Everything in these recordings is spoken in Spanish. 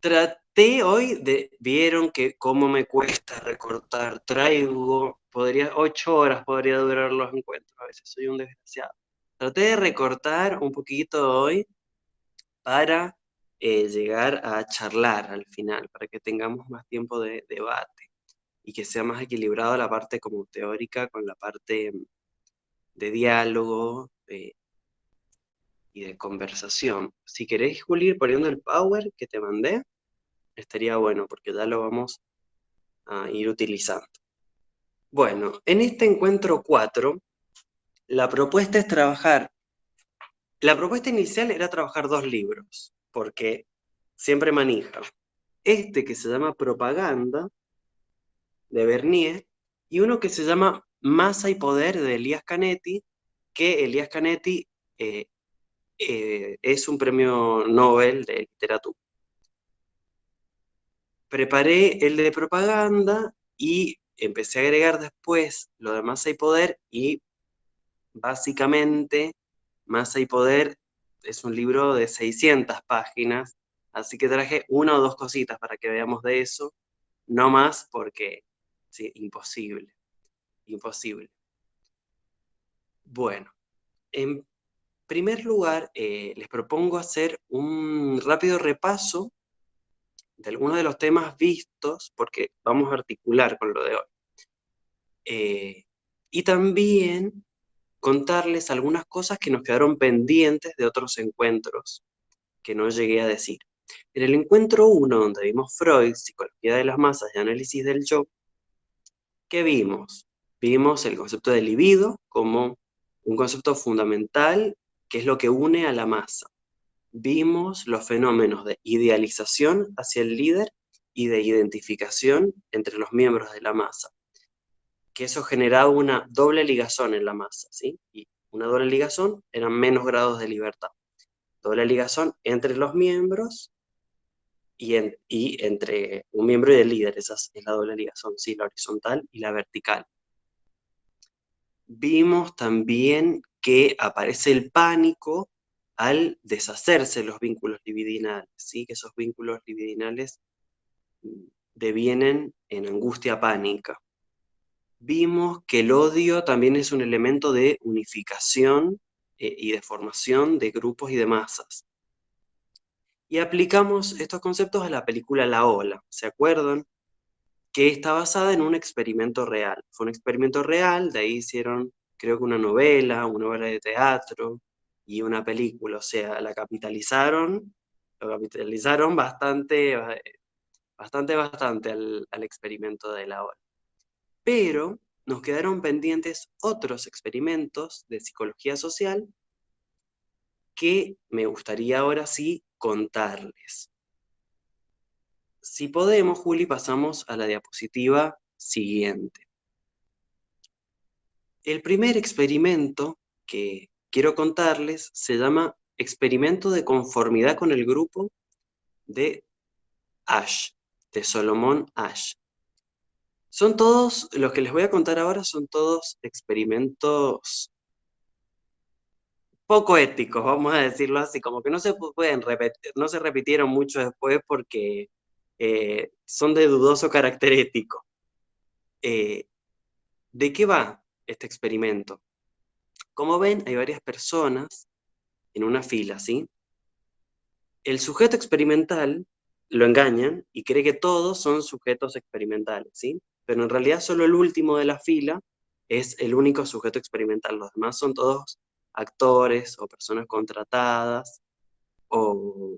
Traté hoy vieron que cómo me cuesta recortar, 8 horas podría durar los encuentros, a veces soy un desgraciado. Traté de recortar un poquito hoy para llegar a charlar al final, para que tengamos más tiempo de debate y que sea más equilibrado la parte como teórica con la parte de diálogo y de conversación. Si queréis, Juli, ir poniendo el power que te mandé, estaría bueno, porque ya lo vamos a ir utilizando. Bueno, en este encuentro 4, la propuesta es trabajar. La propuesta inicial era trabajar 2 libros, porque siempre manija. Este que se llama Propaganda, de Bernier, y uno que se llama Masa y Poder, de Elías Canetti, que Elías Canetti eh, es un premio Nobel de literatura. Preparé el de Propaganda y empecé a agregar después lo de Masa y Poder, y básicamente Masa y Poder es un libro de 600 páginas, así que traje una o dos cositas para que veamos de eso, no más porque sí, imposible, imposible. Bueno, en primer lugar, les propongo hacer un rápido repaso de algunos de los temas vistos, porque vamos a articular con lo de hoy. Y también contarles algunas cosas que nos quedaron pendientes de otros encuentros que no llegué a decir. En el encuentro 1, donde vimos Freud, Psicología de las Masas y Análisis del Yo, ¿qué vimos? Vimos el concepto de libido como un concepto fundamental que es lo que une a la masa. Vimos los fenómenos de idealización hacia el líder y de identificación entre los miembros de la masa, que eso generaba una doble ligazón en la masa, ¿sí? Y una doble ligazón eran menos grados de libertad. Doble ligazón entre los miembros y entre un miembro y el líder, esa es la doble ligazón, ¿sí? La horizontal y la vertical. Vimos también que aparece el pánico al deshacerse los vínculos libidinales, ¿sí? Que esos vínculos libidinales devienen en angustia pánica. Vimos que el odio también es un elemento de unificación y de formación de grupos y de masas. Y aplicamos estos conceptos a la película La Ola, ¿se acuerdan? Que está basada en un experimento real. Fue un experimento real, de ahí hicieron, creo que una obra de teatro y una película, o sea, lo capitalizaron bastante al experimento de La Ola. Pero nos quedaron pendientes otros experimentos de psicología social que me gustaría ahora sí contarles. Si podemos, Juli, pasamos a la diapositiva siguiente. El primer experimento que quiero contarles se llama Experimento de conformidad con el grupo de Asch, de Solomon Asch. Son todos, los que les voy a contar ahora son todos experimentos poco éticos, vamos a decirlo así, como que no se pueden repetir, no se repitieron mucho después porque son de dudoso carácter ético. ¿De qué va este experimento? Como ven, hay varias personas en una fila, ¿sí? El sujeto experimental lo engañan y cree que todos son sujetos experimentales, ¿sí? Pero en realidad solo el último de la fila es el único sujeto experimental. Los demás son todos actores o personas contratadas o,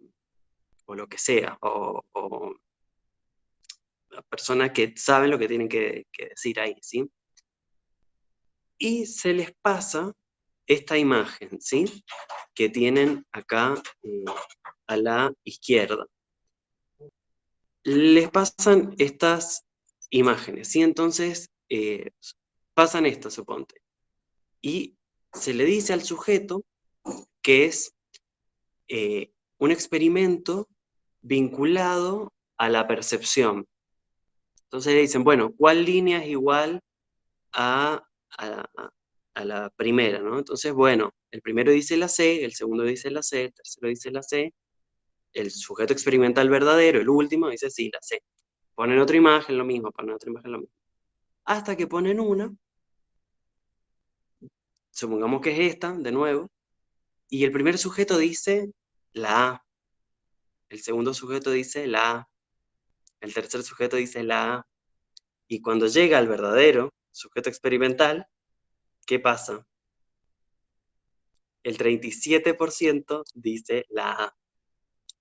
o lo que sea, o personas que saben lo que tienen que decir ahí, ¿sí? Y se les pasa esta imagen, ¿sí? Que tienen acá a la izquierda. Les pasan estas imágenes, ¿sí? Entonces, pasan esto, suponte. Y se le dice al sujeto que es un experimento vinculado a la percepción. Entonces le dicen, bueno, ¿cuál línea es igual a, a, a la primera, ¿no? Entonces, bueno, el primero dice la C, el segundo dice la C, el tercero dice la C, el sujeto experimental verdadero, el último, dice, sí, la sé. Ponen otra imagen, lo mismo, ponen otra imagen, lo mismo. Hasta que ponen una, supongamos que es esta, de nuevo, y el primer sujeto dice la A, el segundo sujeto dice la A, el tercer sujeto dice la A, y cuando llega al verdadero sujeto experimental, ¿qué pasa? El 37% dice la A,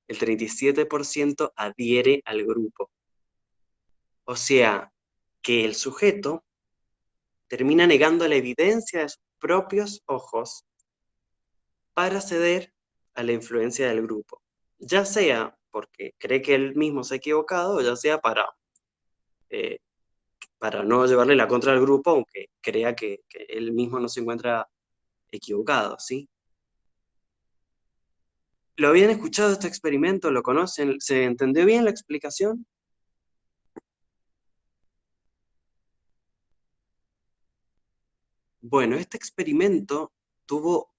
el 37% adhiere al grupo. O sea, que el sujeto termina negando la evidencia de sus propios ojos para ceder a la influencia del grupo, ya sea porque cree que él mismo se ha equivocado, o ya sea eh, para no llevarle la contra al grupo, aunque crea que él mismo no se encuentra equivocado, ¿sí? ¿Lo habían escuchado este experimento? ¿Lo conocen? ¿Se entendió bien la explicación? Bueno, este experimento tuvo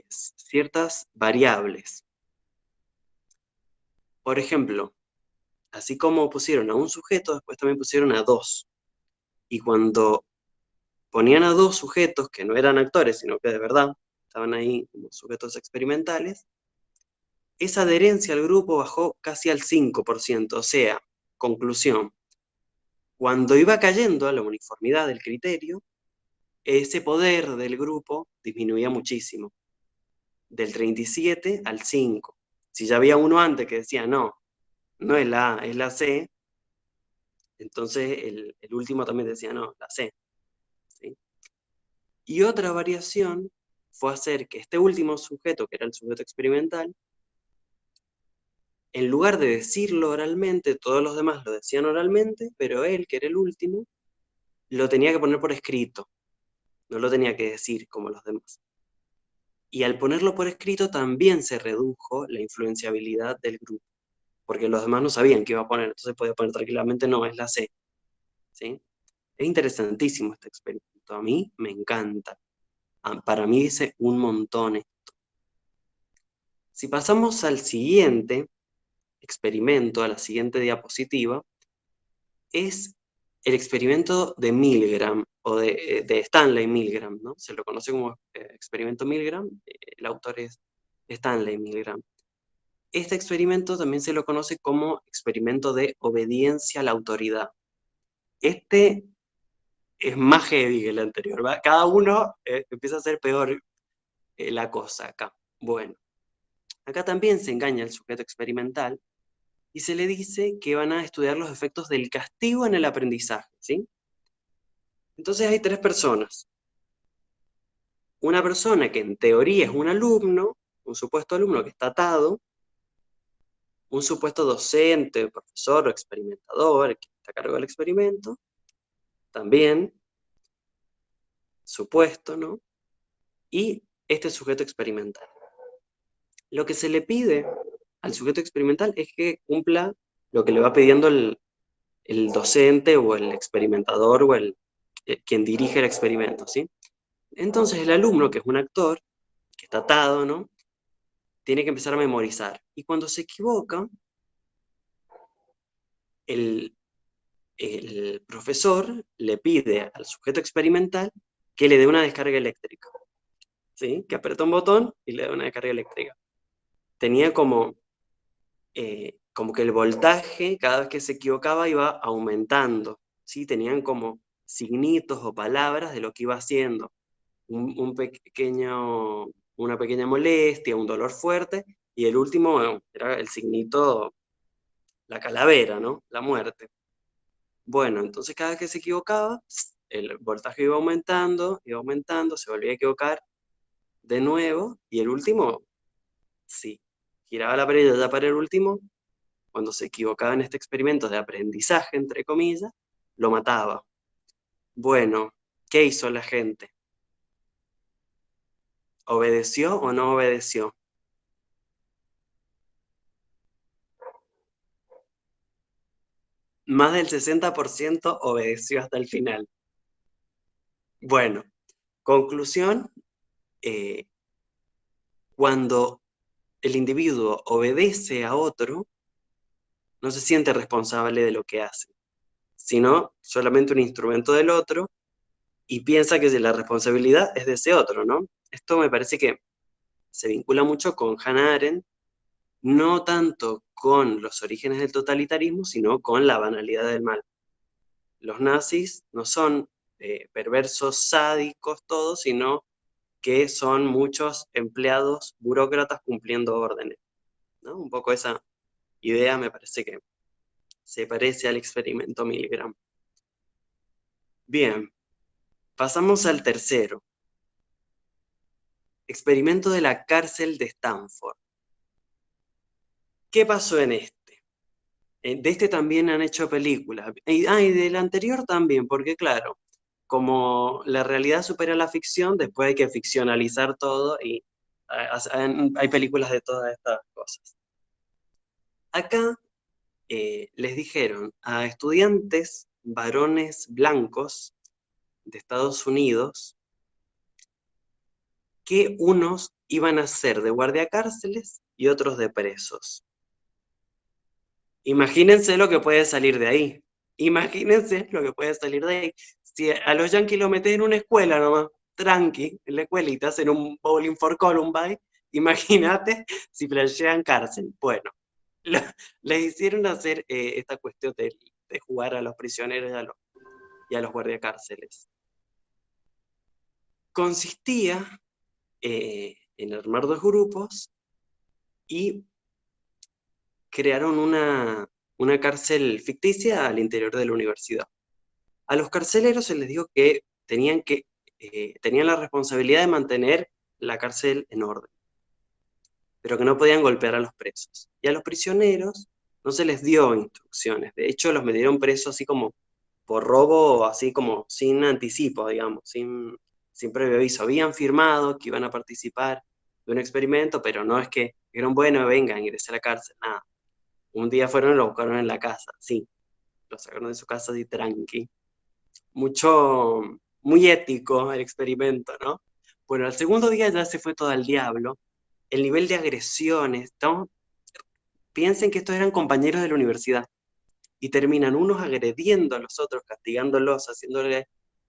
ciertas variables. Por ejemplo, así como pusieron a un sujeto, después también pusieron a dos. Y cuando ponían a dos sujetos que no eran actores, sino que de verdad estaban ahí como sujetos experimentales, esa adherencia al grupo bajó casi al 5%. O sea, conclusión, cuando iba cayendo a la uniformidad del criterio, ese poder del grupo disminuía muchísimo, del 37 al 5. Si ya había uno antes que decía, no, no es la A, es la C, entonces el último también decía, no, la C. ¿Sí? Y otra variación fue hacer que este último sujeto, que era el sujeto experimental, en lugar de decirlo oralmente, todos los demás lo decían oralmente, pero él, que era el último, lo tenía que poner por escrito, no lo tenía que decir como los demás. Y al ponerlo por escrito también se redujo la influenciabilidad del grupo, porque los demás no sabían qué iba a poner, entonces podía poner tranquilamente, no, es la C. ¿Sí? Es interesantísimo este experimento, a mí me encanta. Para mí dice un montón esto. Si pasamos al siguiente experimento, a la siguiente diapositiva, es el experimento de Milgram, o de Stanley Milgram, ¿no? Se lo conoce como experimento Milgram, el autor es Stanley Milgram. Este experimento también se lo conoce como experimento de obediencia a la autoridad. Este es más heavy que el anterior, ¿va? Cada uno empieza a ser peor la cosa acá. Bueno, acá también se engaña el sujeto experimental y se le dice que van a estudiar los efectos del castigo en el aprendizaje, ¿sí? Entonces hay tres personas. Una persona que en teoría es un alumno, un supuesto alumno que está atado, un supuesto docente, profesor o experimentador que está a cargo del experimento, también supuesto, ¿no? Y este sujeto experimental. Lo que se le pide al sujeto experimental es que cumpla lo que le va pidiendo el docente o el experimentador o quien dirige el experimento, ¿sí? Entonces el alumno, que es un actor, que está atado, ¿no? Tiene que empezar a memorizar. Y cuando se equivoca, el, el profesor le pide al sujeto experimental que le dé una descarga eléctrica, ¿sí? Que aprieta un botón y le da una descarga eléctrica. Tenía como que el voltaje, cada vez que se equivocaba, iba aumentando, ¿sí? Tenían como signitos o palabras de lo que iba haciendo. Una pequeña molestia, un dolor fuerte, y el último era el signito, la calavera, ¿no? La muerte. Bueno, entonces cada vez que se equivocaba, el voltaje iba aumentando, se volvía a equivocar de nuevo, y el último, sí, giraba la pared ya para el último, cuando se equivocaba en este experimento de aprendizaje, entre comillas, lo mataba. Bueno, ¿qué hizo la gente? ¿Obedeció o no obedeció? Más del 60% obedeció hasta el final. Bueno, conclusión, eh, cuando el individuo obedece a otro, no se siente responsable de lo que hace, sino solamente un instrumento del otro y piensa que la responsabilidad es de ese otro, ¿no? Esto me parece que se vincula mucho con Hannah Arendt, no tanto con los orígenes del totalitarismo, sino con la banalidad del mal. Los nazis no son perversos, sádicos, todos, sino que son muchos empleados burócratas cumpliendo órdenes, ¿no? Un poco esa idea me parece que se parece al experimento Milgram. Bien, pasamos al tercero. Experimento de la cárcel de Stanford. ¿Qué pasó en este? De este también han hecho películas. Y del anterior también, porque claro, como la realidad supera la ficción, después hay que ficcionalizar todo y hay películas de todas estas cosas. Acá les dijeron a estudiantes varones blancos de Estados Unidos que unos iban a ser de guardiacárceles y otros de presos. Imagínense lo que puede salir de ahí. Imagínense lo que puede salir de ahí. Si a los yanquis lo metes en una escuela nomás, tranqui, en la escuelita, hacen un bowling for Columbine, imagínate si flashean cárcel. Bueno, lo- les hicieron hacer esta cuestión de jugar a los prisioneros y a los guardiacárceles. Consistía en armar dos grupos y crearon una cárcel ficticia al interior de la universidad. A los carceleros se les dijo que tenían la responsabilidad de mantener la cárcel en orden, pero que no podían golpear a los presos. Y a los prisioneros no se les dio instrucciones. De hecho, los metieron presos así como por robo, así como sin anticipo, digamos, sin previo aviso. Habían firmado que iban a participar de un experimento, pero no es que dijeron, bueno, vengan, ingresen a la cárcel, nada. Un día fueron y lo buscaron en la casa, sí, lo sacaron de su casa así tranqui. Muy ético el experimento, ¿no? Bueno, al segundo día ya se fue todo al diablo. El nivel de agresiones, piensen que estos eran compañeros de la universidad y terminan unos agrediendo a los otros, castigándolos, haciéndoles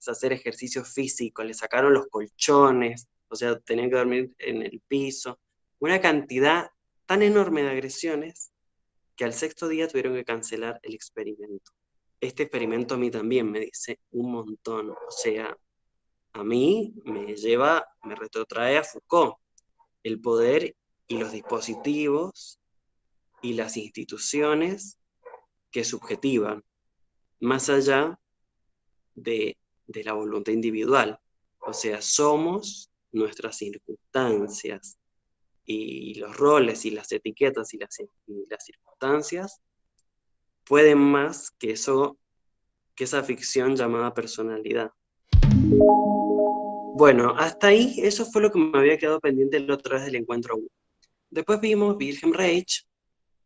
hacer ejercicios físicos, les sacaron los colchones, o sea, tenían que dormir en el piso. Una cantidad tan enorme de agresiones que al sexto día tuvieron que cancelar el experimento. Este experimento a mí también me dice un montón, o sea, a mí me retrotrae a Foucault, el poder y los dispositivos y las instituciones que subjetivan, más allá de la voluntad individual. O sea, somos nuestras circunstancias y los roles y las etiquetas y las circunstancias pueden más que esa ficción llamada personalidad. Bueno, hasta ahí eso fue lo que me había quedado pendiente la otra vez del encuentro 1. Después vimos Wilhelm Reich,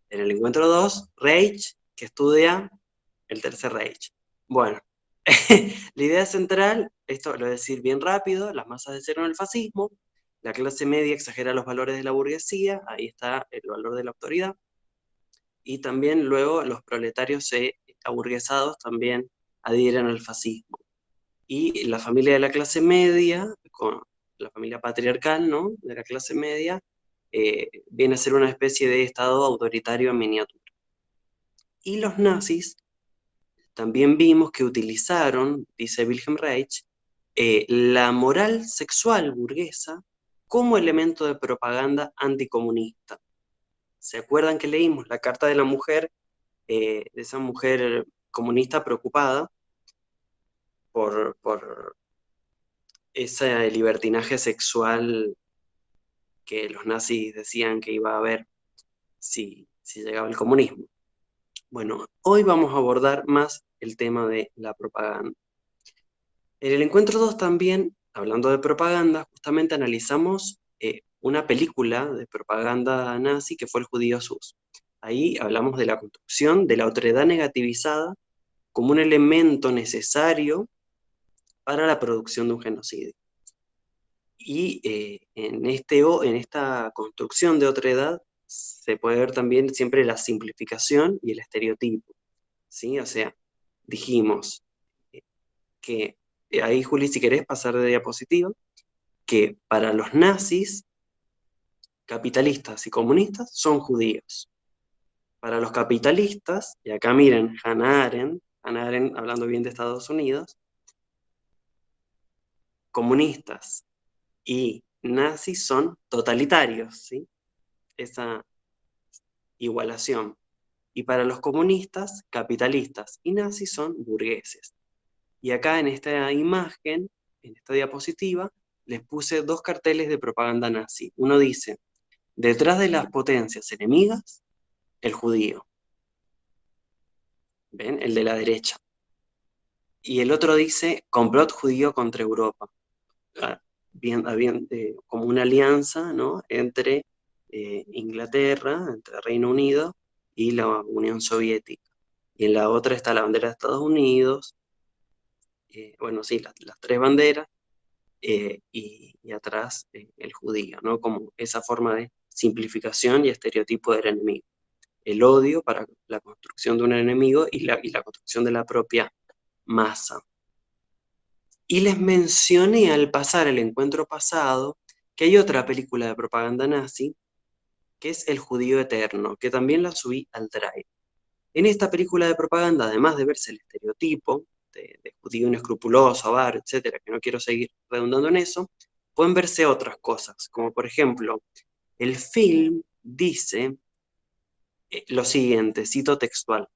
en el encuentro 2, Reich, que estudia el Tercer Reich. Bueno, la idea central, esto lo voy a decir bien rápido, las masas desearon el fascismo, la clase media exagera los valores de la burguesía, ahí está el valor de la autoridad, y también luego los proletarios aburguesados también adhieren al fascismo. Y la familia de la clase media, con la familia patriarcal, ¿no? De la clase media, viene a ser una especie de estado autoritario en miniatura. Y los nazis también vimos que utilizaron, dice Wilhelm Reich, la moral sexual burguesa como elemento de propaganda anticomunista. ¿Se acuerdan que leímos la carta de la mujer, de esa mujer comunista preocupada por ese libertinaje sexual que los nazis decían que iba a haber si llegaba el comunismo? Bueno, hoy vamos a abordar más el tema de la propaganda. En el encuentro 2 también, hablando de propaganda, justamente analizamos una película de propaganda nazi que fue El judío sus. Ahí hablamos de la construcción de la otredad negativizada como un elemento necesario para la producción de un genocidio. Y en esta construcción de otra edad se puede ver también siempre la simplificación y el estereotipo, ¿sí? O sea, dijimos que, ahí Juli, si querés pasar de diapositiva, que para los nazis, capitalistas y comunistas son judíos. Para los capitalistas, y acá miren, Hannah Arendt hablando bien de Estados Unidos, comunistas y nazis son totalitarios, ¿sí? Esa igualación. Y para los comunistas, capitalistas y nazis son burgueses. Y acá en esta imagen, en esta diapositiva, les puse dos carteles de propaganda nazi. Uno dice, detrás de las potencias enemigas, el judío. ¿Ven? El de la derecha. Y el otro dice, complot judío contra Europa. Como una alianza, ¿no? Entre Inglaterra, entre Reino Unido y la Unión Soviética. Y en la otra está la bandera de Estados Unidos, bueno, sí, las tres banderas, y atrás el judío, ¿no? Como esa forma de simplificación y estereotipo del enemigo. El odio para la construcción de un enemigo y la construcción de la propia masa. Y les mencioné al pasar el encuentro pasado que hay otra película de propaganda nazi, que es El Judío Eterno, que también la subí al Drive. En esta película de propaganda, además de verse el estereotipo de judío inescrupuloso, avaro, etcétera, que no quiero seguir redundando en eso, pueden verse otras cosas, como por ejemplo, el film dice lo siguiente, cito textual: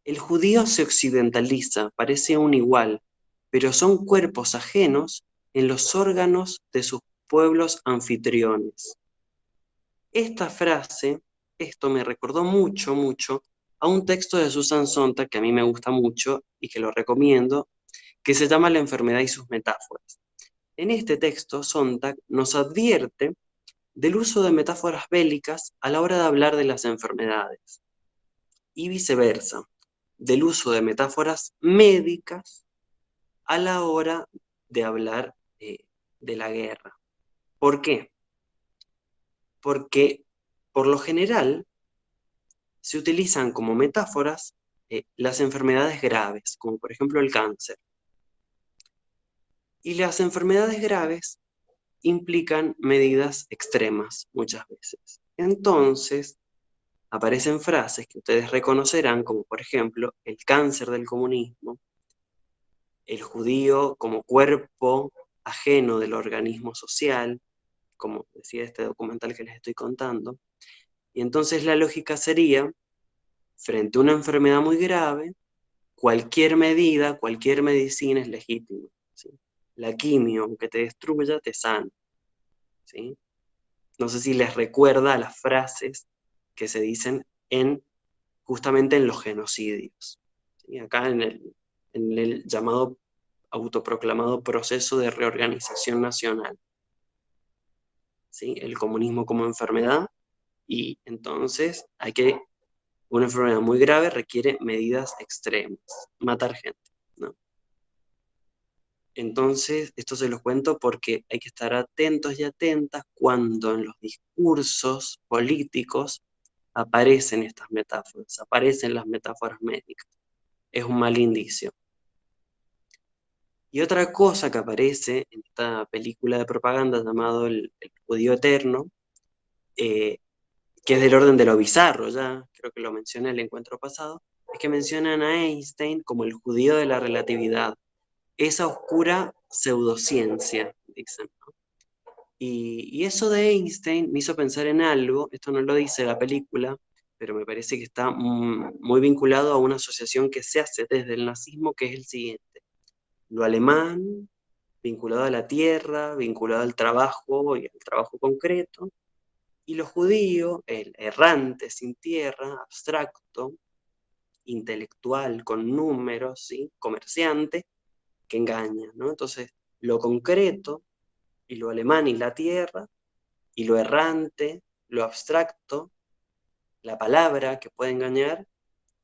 el judío se occidentaliza, parece un igual, pero son cuerpos ajenos en los órganos de sus pueblos anfitriones. Esta frase, esto me recordó mucho, mucho a un texto de Susan Sontag que a mí me gusta mucho y que lo recomiendo, que se llama La enfermedad y sus metáforas. En este texto, Sontag nos advierte del uso de metáforas bélicas a la hora de hablar de las enfermedades y viceversa, del uso de metáforas médicas a la hora de hablar de la guerra. ¿Por qué? Porque por lo general se utilizan como metáforas las enfermedades graves, como por ejemplo el cáncer. Y las enfermedades graves implican medidas extremas muchas veces. Entonces, aparecen frases que ustedes reconocerán, como por ejemplo el cáncer del comunismo, el judío como cuerpo ajeno del organismo social, como decía este documental que les estoy contando. Y entonces la lógica sería, frente a una enfermedad muy grave, cualquier medida, cualquier medicina es legítima, ¿sí? La quimio, aunque te destruya, te sana, ¿sí? No sé si les recuerda a las frases que se dicen justamente en los genocidios, ¿sí? Acá en el llamado autoproclamado proceso de reorganización nacional, ¿sí? El comunismo como enfermedad, y entonces una enfermedad muy grave requiere medidas extremas, matar gente, ¿no? Entonces, esto se los cuento porque hay que estar atentos y atentas cuando en los discursos políticos aparecen estas metáforas, aparecen las metáforas médicas. Es un mal indicio. Y otra cosa que aparece en esta película de propaganda llamado El Judío Eterno, eh, que es del orden de lo bizarro, ya creo que lo mencioné en el encuentro pasado, es que mencionan a Einstein como el judío de la relatividad, esa oscura pseudociencia, dicen, ¿no? Y eso de Einstein me hizo pensar en algo, esto no lo dice la película, pero me parece que está muy vinculado a una asociación que se hace desde el nazismo, que es el siguiente: lo alemán, vinculado a la tierra, vinculado al trabajo y al trabajo concreto, y lo judío, el errante sin tierra, abstracto, intelectual, con números, ¿sí? Comerciante, que engaña, ¿no? Entonces, lo concreto y lo alemán y la tierra, y lo errante, lo abstracto, la palabra que puede engañar,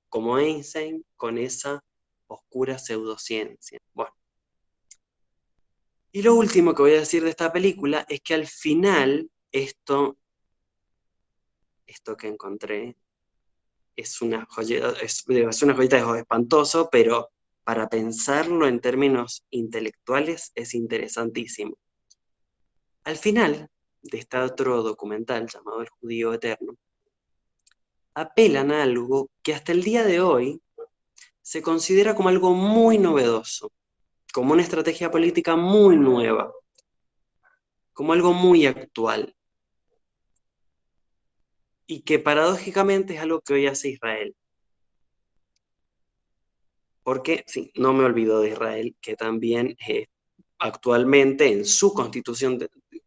como Einstein con esa oscura pseudociencia. Bueno, Y lo último que voy a decir de esta película es que al final esto que encontré es una joyita, es una joyita, es espantoso, pero para pensarlo en términos intelectuales es interesantísimo. Al final de este otro documental llamado El Judío Eterno, apelan a algo que hasta el día de hoy se considera como algo muy novedoso, como una estrategia política muy nueva, como algo muy actual, y que paradójicamente es algo que hoy hace Israel. Porque, sí, no me olvido de Israel, que también actualmente en su constitución,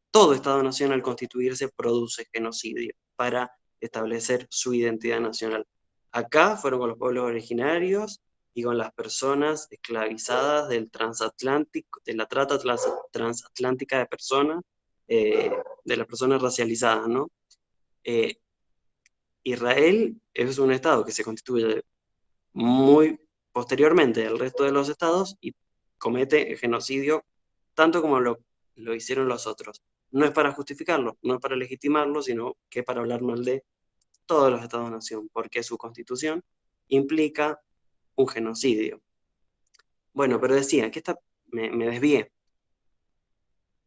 todo Estado-nación al constituirse produce genocidio para establecer su identidad nacional. Acá fueron con los pueblos originarios y con las personas esclavizadas del transatlántico, de la trata transatlántica de personas, de las personas racializadas, ¿no? Eh, Israel es un Estado que se constituye muy posteriormente al resto de los estados y comete genocidio tanto como lo hicieron los otros. No es para justificarlo, no es para legitimarlo, sino que para hablar mal de todos los estados-nación, porque su constitución implica un genocidio. Bueno, pero decía, que me desvié,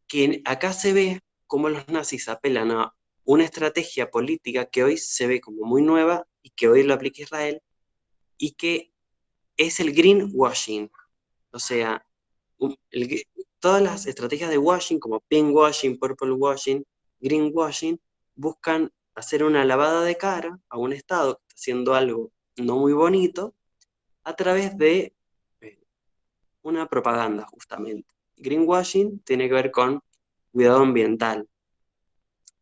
que acá se ve cómo los nazis apelan a una estrategia política que hoy se ve como muy nueva y que hoy lo aplica Israel y que es el greenwashing. O sea, todas las estrategias de washing, como pink washing, purple washing, green washing, buscan hacer una lavada de cara a un Estado que está haciendo algo no muy bonito a través de eh, una propaganda, justamente. Greenwashing tiene que ver con cuidado ambiental,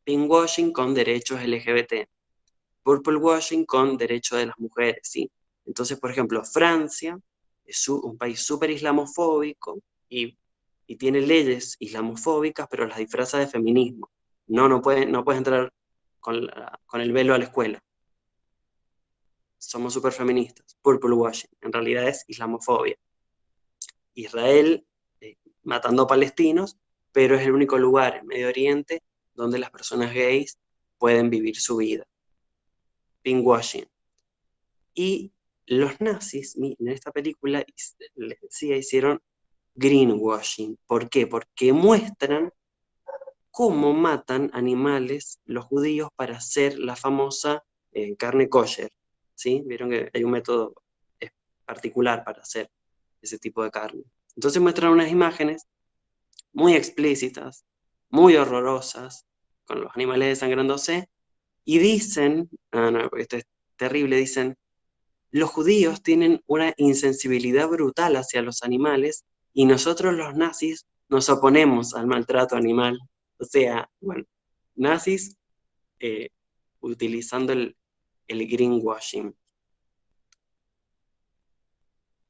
pinkwashing con derechos LGBT, purple washing con derechos de las mujeres, ¿sí? Entonces, por ejemplo, Francia es un país súper islamofóbico y tiene leyes islamofóbicas, pero las disfraza de feminismo. No puedes entrar con el velo a la escuela. Somos súper feministas. Purple washing, en realidad es islamofobia. Israel matando palestinos, pero es el único lugar en Medio Oriente donde las personas gays pueden vivir su vida. Pinkwashing. Y los nazis, en esta película, les decía, hicieron greenwashing. ¿Por qué? Porque muestran cómo matan animales los judíos para hacer la famosa carne kosher. ¿Sí? Vieron que hay un método particular para hacer ese tipo de carne. Entonces muestran unas imágenes muy explícitas, muy horrorosas, con los animales desangrándose, y dicen, no, esto es terrible, dicen, los judíos tienen una insensibilidad brutal hacia los animales y nosotros los nazis nos oponemos al maltrato animal. O sea, bueno, nazis eh, utilizando el greenwashing.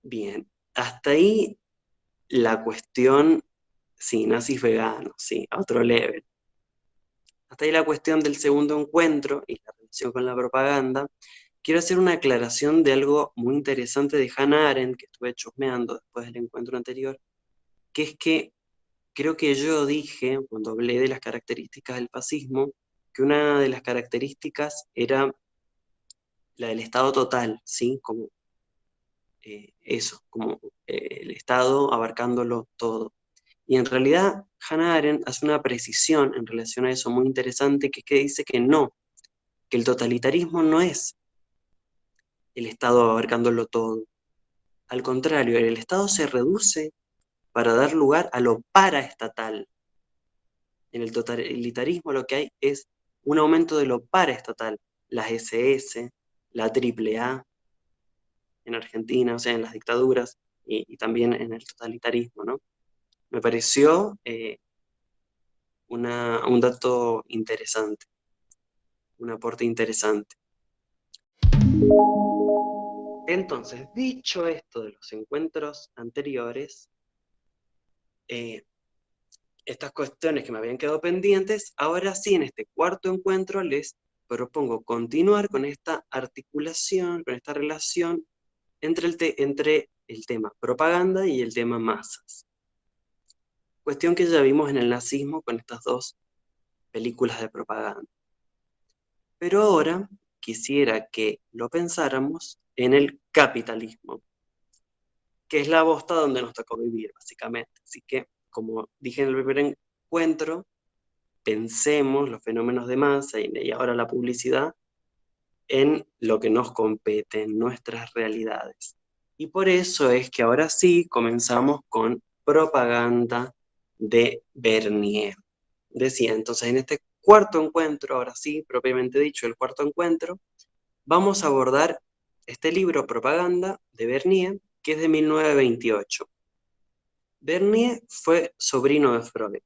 Bien, hasta ahí la cuestión, sí, nazis veganos, sí, a otro level. Hasta ahí la cuestión del segundo encuentro y la relación con la propaganda. Quiero hacer una aclaración de algo muy interesante de Hannah Arendt, que estuve chusmeando después del encuentro anterior, que es que creo que yo dije, cuando hablé de las características del fascismo, que una de las características era la del Estado total, ¿sí? Como eso, como el Estado abarcándolo todo. Y en realidad, Hannah Arendt hace una precisión en relación a eso muy interesante, que es que dice que no, que el totalitarismo no es el Estado abarcándolo todo. Al contrario, el Estado se reduce para dar lugar a lo paraestatal. En el totalitarismo lo que hay es un aumento de lo paraestatal. Las SS, la AAA en Argentina, o sea, en las dictaduras y también en el totalitarismo, ¿no? Me pareció un dato interesante, un aporte interesante. Entonces, dicho esto de los encuentros anteriores, estas cuestiones que me habían quedado pendientes, ahora sí, en este cuarto encuentro les propongo continuar con esta articulación, con esta relación entre el tema propaganda y el tema masas. Cuestión que ya vimos en el nazismo con estas dos películas de propaganda. Pero ahora quisiera que lo pensáramos en el capitalismo, que es la bosta donde nos tocó vivir, básicamente. Así que, como dije en el primer encuentro, pensemos los fenómenos de masa y ahora la publicidad en lo que nos compete, en nuestras realidades. Y por eso es que ahora sí comenzamos con propaganda de Bernier. Decía, entonces en este cuarto encuentro, ahora sí, propiamente dicho, el cuarto encuentro, vamos a abordar este libro Propaganda de Bernier, que es de 1928. Bernier fue sobrino de Freud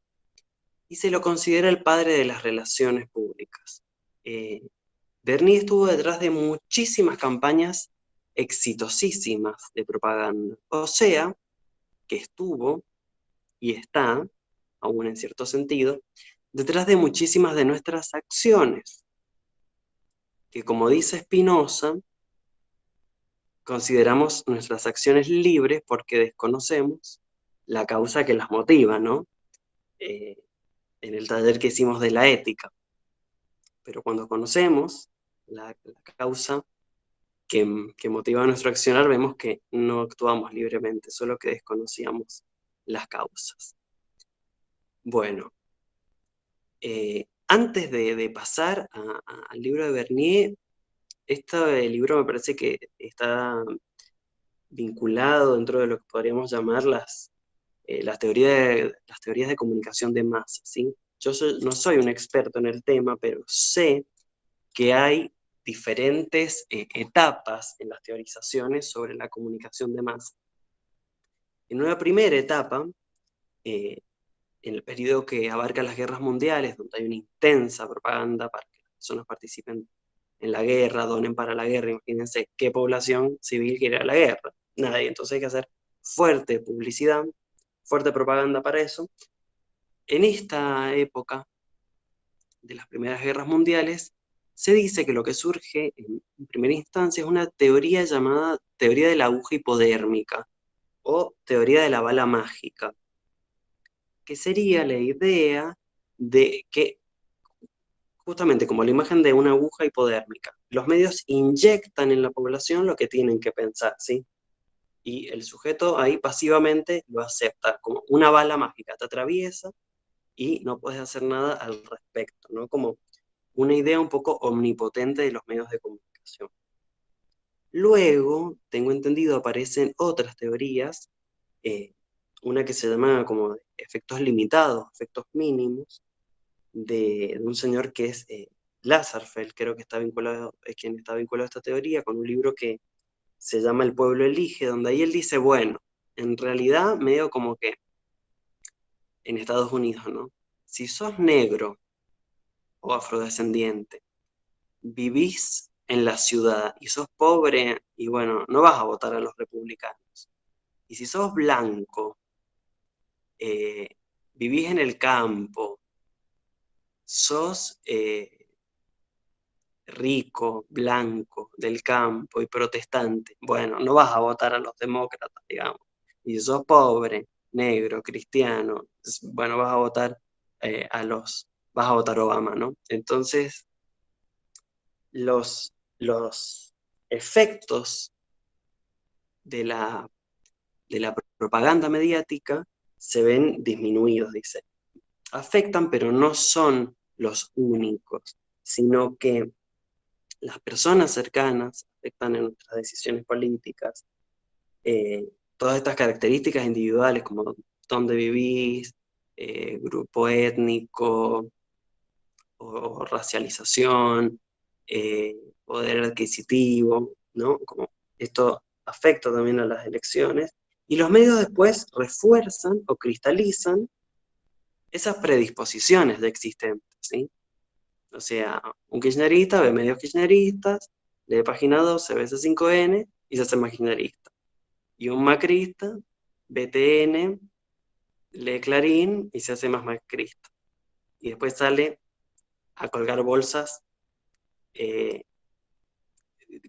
y se lo considera el padre de las relaciones públicas. Eh, Bernie estuvo detrás de muchísimas campañas exitosísimas de propaganda. O sea, que estuvo y está, aún en cierto sentido, detrás de muchísimas de nuestras acciones, que como dice Spinoza, consideramos nuestras acciones libres porque desconocemos la causa que las motiva, ¿no? Eh, en el taller que hicimos de la ética. Pero cuando conocemos la causa que motiva nuestro accionar, vemos que no actuamos libremente, solo que desconocíamos las causas. Bueno, antes de pasar al libro de Bernier, este libro me parece que está vinculado dentro de lo que podríamos llamar las teorías de comunicación de masa, ¿sí? No soy un experto en el tema, pero sé que hay diferentes etapas en las teorizaciones sobre la comunicación de masa. En una primera etapa, eh, en el periodo que abarca las guerras mundiales, donde hay una intensa propaganda para que las personas participen en la guerra, donen para la guerra, imagínense qué población civil quiere ir a la guerra, nadie, entonces hay que hacer fuerte publicidad, fuerte propaganda para eso. En esta época de las primeras guerras mundiales, se dice que lo que surge en primera instancia es una teoría llamada teoría de la aguja hipodérmica o teoría de la bala mágica, que sería la idea de que, justamente como la imagen de una aguja hipodérmica, los medios inyectan en la población lo que tienen que pensar, ¿sí? Y el sujeto ahí pasivamente lo acepta como una bala mágica, te atraviesa y no puedes hacer nada al respecto, ¿no? Como una idea un poco omnipotente de los medios de comunicación. Luego, tengo entendido, aparecen otras teorías, eh, una que se llama como efectos limitados, efectos mínimos, de un señor que es Lasserfeld, creo que está vinculado, es quien está vinculado a esta teoría, con un libro que se llama El pueblo elige, donde ahí él dice, bueno, en realidad medio como que en Estados Unidos, ¿no? Si sos negro o afrodescendiente, vivís en la ciudad y sos pobre, y bueno, no vas a votar a los republicanos. Y si sos blanco, eh, vivís en el campo, sos rico, blanco, del campo y protestante, bueno, no vas a votar a los demócratas, digamos. Y si sos pobre, negro, cristiano, bueno, vas a votar Obama, ¿no? Entonces, los efectos de la propaganda mediática se ven disminuidos, dice. Afectan, pero no son los únicos, sino que las personas cercanas afectan en nuestras decisiones políticas. Todas estas características individuales, como dónde vivís, grupo étnico o racialización, poder adquisitivo, ¿no? Como esto afecta también a las elecciones. Y los medios después refuerzan o cristalizan esas predisposiciones de existentes, ¿sí? O sea, un kirchnerista ve medios kirchneristas, lee Página 12, ve C5N y se hace más kirchnerista. Y un macrista ve TN, lee Clarín y se hace más macrista. Y después sale a colgar bolsas eh,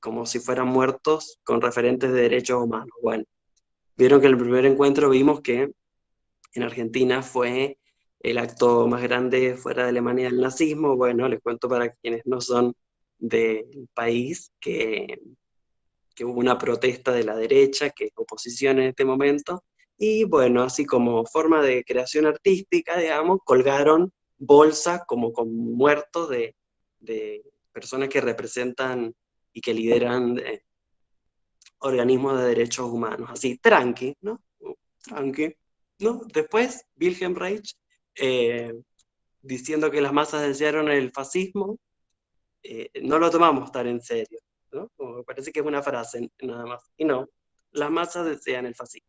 como si fueran muertos con referentes de derechos humanos. Bueno, vieron que en el primer encuentro vimos que en Argentina fue el acto más grande fuera de Alemania del nazismo. Bueno, les cuento para quienes no son del país que hubo una protesta de la derecha, que es oposición en este momento, y bueno, así como forma de creación artística, digamos, colgaron bolsas como con muertos de personas que representan y que lideran organismos de derechos humanos, así, tranqui, ¿no? Tranqui, ¿no? Después, Wilhelm Reich, eh, diciendo que las masas desearon el fascismo, no lo tomamos tan en serio, ¿no? Como me parece que es una frase nada más. Y no, las masas desean el fascismo.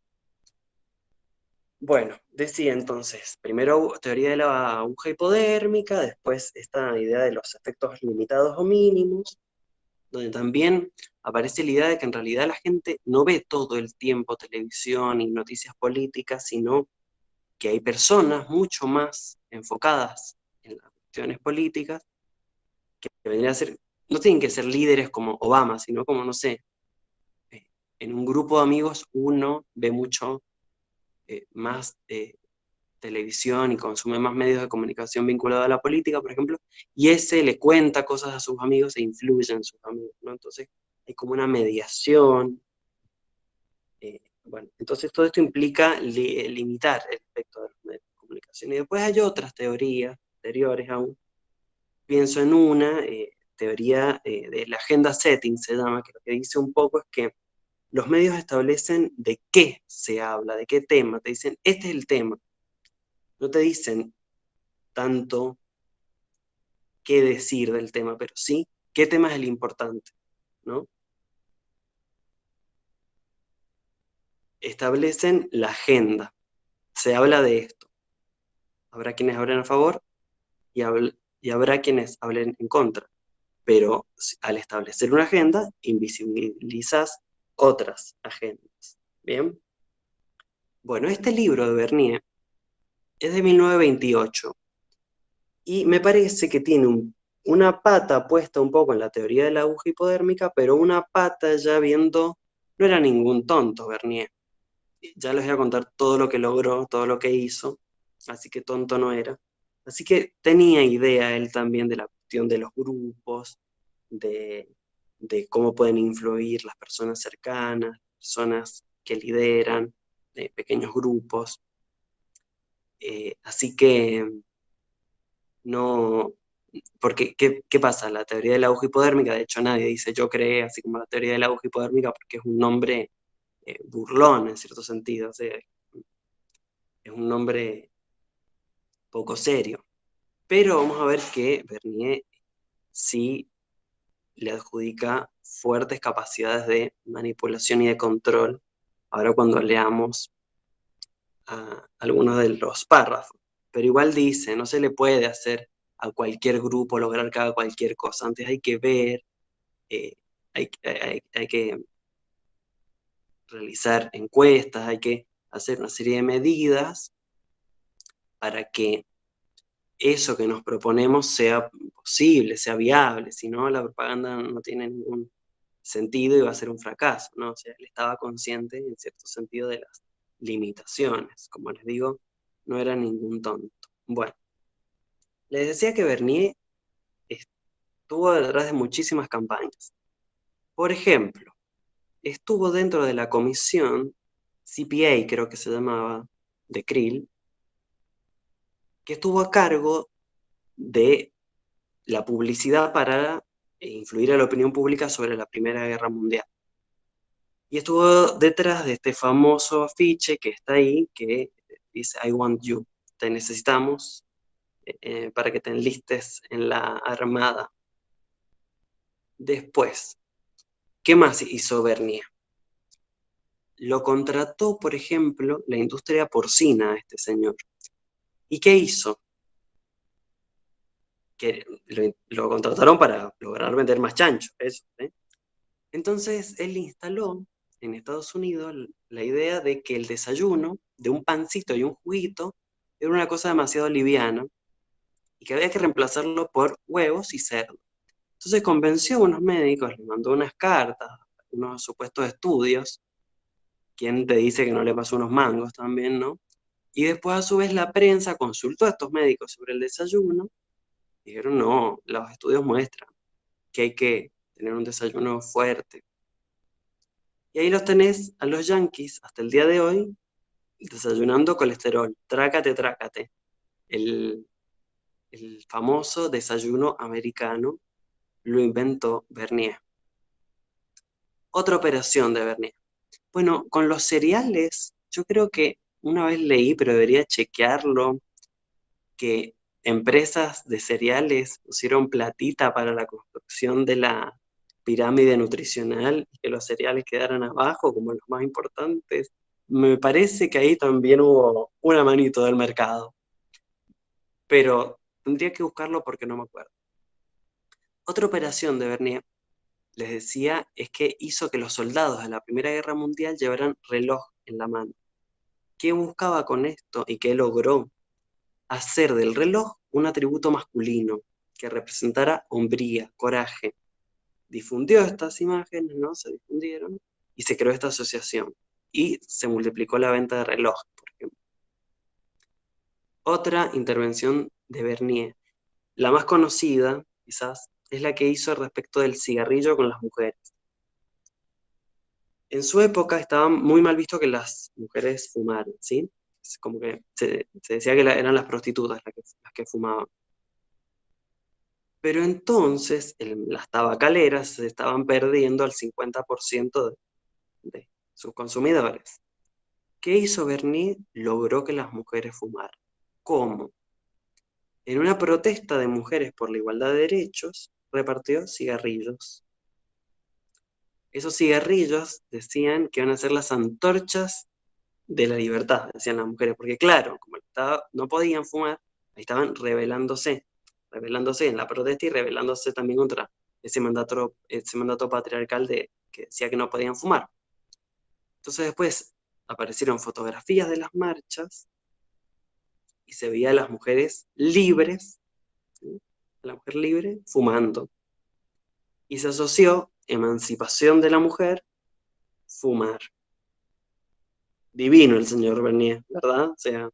Bueno, decía entonces, primero teoría de la aguja hipodérmica, después esta idea de los efectos limitados o mínimos, donde también aparece la idea de que en realidad la gente no ve todo el tiempo televisión y noticias políticas, sino que hay personas mucho más enfocadas en las cuestiones políticas que vendrían a ser, no tienen que ser líderes como Obama, sino como, no sé, eh, en un grupo de amigos uno ve mucho más televisión y consume más medios de comunicación vinculados a la política, por ejemplo, y ese le cuenta cosas a sus amigos e influye en sus amigos, ¿no? Entonces hay como una mediación. Bueno, entonces todo esto implica limitar el efecto de los medios de comunicación. Y después hay otras teorías anteriores aún. Pienso en una teoría de la agenda setting, se llama, que lo que dice un poco es que los medios establecen de qué se habla, de qué tema. Te dicen, este es el tema. No te dicen tanto qué decir del tema, pero sí qué tema es el importante, ¿no? Establecen la agenda. Se habla de esto. Habrá quienes hablen a favor y habrá quienes hablen en contra. Pero al establecer una agenda, invisibilizas otras agendas. ¿Bien? Bueno, este libro de Bernier es de 1928 y me parece que tiene una pata puesta un poco en la teoría de la aguja hipodérmica, pero una pata ya viendo, no era ningún tonto Bernier. Ya les voy a contar todo lo que logró, todo lo que hizo, así que tonto no era. Así que tenía idea él también de la cuestión de los grupos, de, de cómo pueden influir las personas cercanas, personas que lideran, de pequeños grupos. Así que no, porque ¿qué pasa? La teoría de la aguja hipodérmica, de hecho nadie dice yo creé, así como la teoría de la aguja hipodérmica, porque es un nombre burlón en cierto sentido, o sea, es un nombre poco serio. Pero vamos a ver que Bernier sí le adjudica fuertes capacidades de manipulación y de control. Ahora cuando leamos algunos de los párrafos. Pero igual dice, no se le puede hacer a cualquier grupo lograr que haga cualquier cosa. Antes hay que ver, eh, hay que realizar encuestas, hay que hacer una serie de medidas para que eso que nos proponemos sea posible, sea viable. Si no, la propaganda no tiene ningún sentido y va a ser un fracaso, ¿no? O sea, él estaba consciente en cierto sentido de las limitaciones. Como les digo, no era ningún tonto. Bueno, les decía que Bernier estuvo detrás de muchísimas campañas. Por ejemplo, estuvo dentro de la comisión CPA, creo que se llamaba, de Krill, que estuvo a cargo de la publicidad para influir a la opinión pública sobre la Primera Guerra Mundial. Y estuvo detrás de este famoso afiche que está ahí, que dice I want you, te necesitamos para que te enlistes en la Armada. Después, ¿qué más hizo Bernier? Lo contrató, por ejemplo, la industria porcina a este señor. ¿Y qué hizo? Que lo contrataron para lograr vender más chancho, eso, ¿eh? Entonces él instaló en Estados Unidos la idea de que el desayuno de un pancito y un juguito era una cosa demasiado liviana y que había que reemplazarlo por huevos y cerdo. Entonces convenció a unos médicos, les mandó unas cartas, unos supuestos estudios, quien te dice que no le pasó unos mangos también, ¿no? Y después a su vez la prensa consultó a estos médicos sobre el desayuno. Dijeron, no, los estudios muestran que hay que tener un desayuno fuerte. Y ahí los tenés a los yanquis hasta el día de hoy desayunando colesterol. Trácate, trácate. El, el famoso desayuno americano lo inventó Bernier. Otra operación de Bernier. Bueno, con los cereales, yo creo que una vez leí, pero debería chequearlo, que empresas de cereales pusieron platita para la construcción de la pirámide nutricional y que los cereales quedaran abajo como los más importantes. Me parece que ahí también hubo una manito del mercado, pero tendría que buscarlo porque no me acuerdo. Otra operación de Bernier, les decía, es que hizo que los soldados de la Primera Guerra Mundial llevaran reloj en la mano. ¿Qué buscaba con esto y qué logró? Hacer del reloj un atributo masculino que representara hombría, coraje. Difundió estas imágenes, ¿no? Se difundieron y se creó esta asociación. Y se multiplicó la venta de reloj, por ejemplo. Otra intervención de Bernier, la más conocida, quizás, es la que hizo respecto del cigarrillo con las mujeres. En su época estaba muy mal visto que las mujeres fumaran, ¿sí? Es como que se decía que eran las prostitutas las que fumaban. Pero entonces las tabacaleras se estaban perdiendo al 50% de sus consumidores. ¿Qué hizo Bernier? Logró que las mujeres fumaran. ¿Cómo? En una protesta de mujeres por la igualdad de derechos, repartió cigarrillos. Esos cigarrillos decían que iban a ser las antorchas de la libertad, decían las mujeres, porque claro, como no podían fumar, ahí estaban rebelándose en la protesta y rebelándose también contra ese mandato patriarcal que decía que no podían fumar. Entonces después aparecieron fotografías de las marchas y se veía a las mujeres libres, ¿sí? A la mujer libre fumando. Y se asoció emancipación de la mujer, fumar. Divino el señor Bernier, ¿verdad? O sea,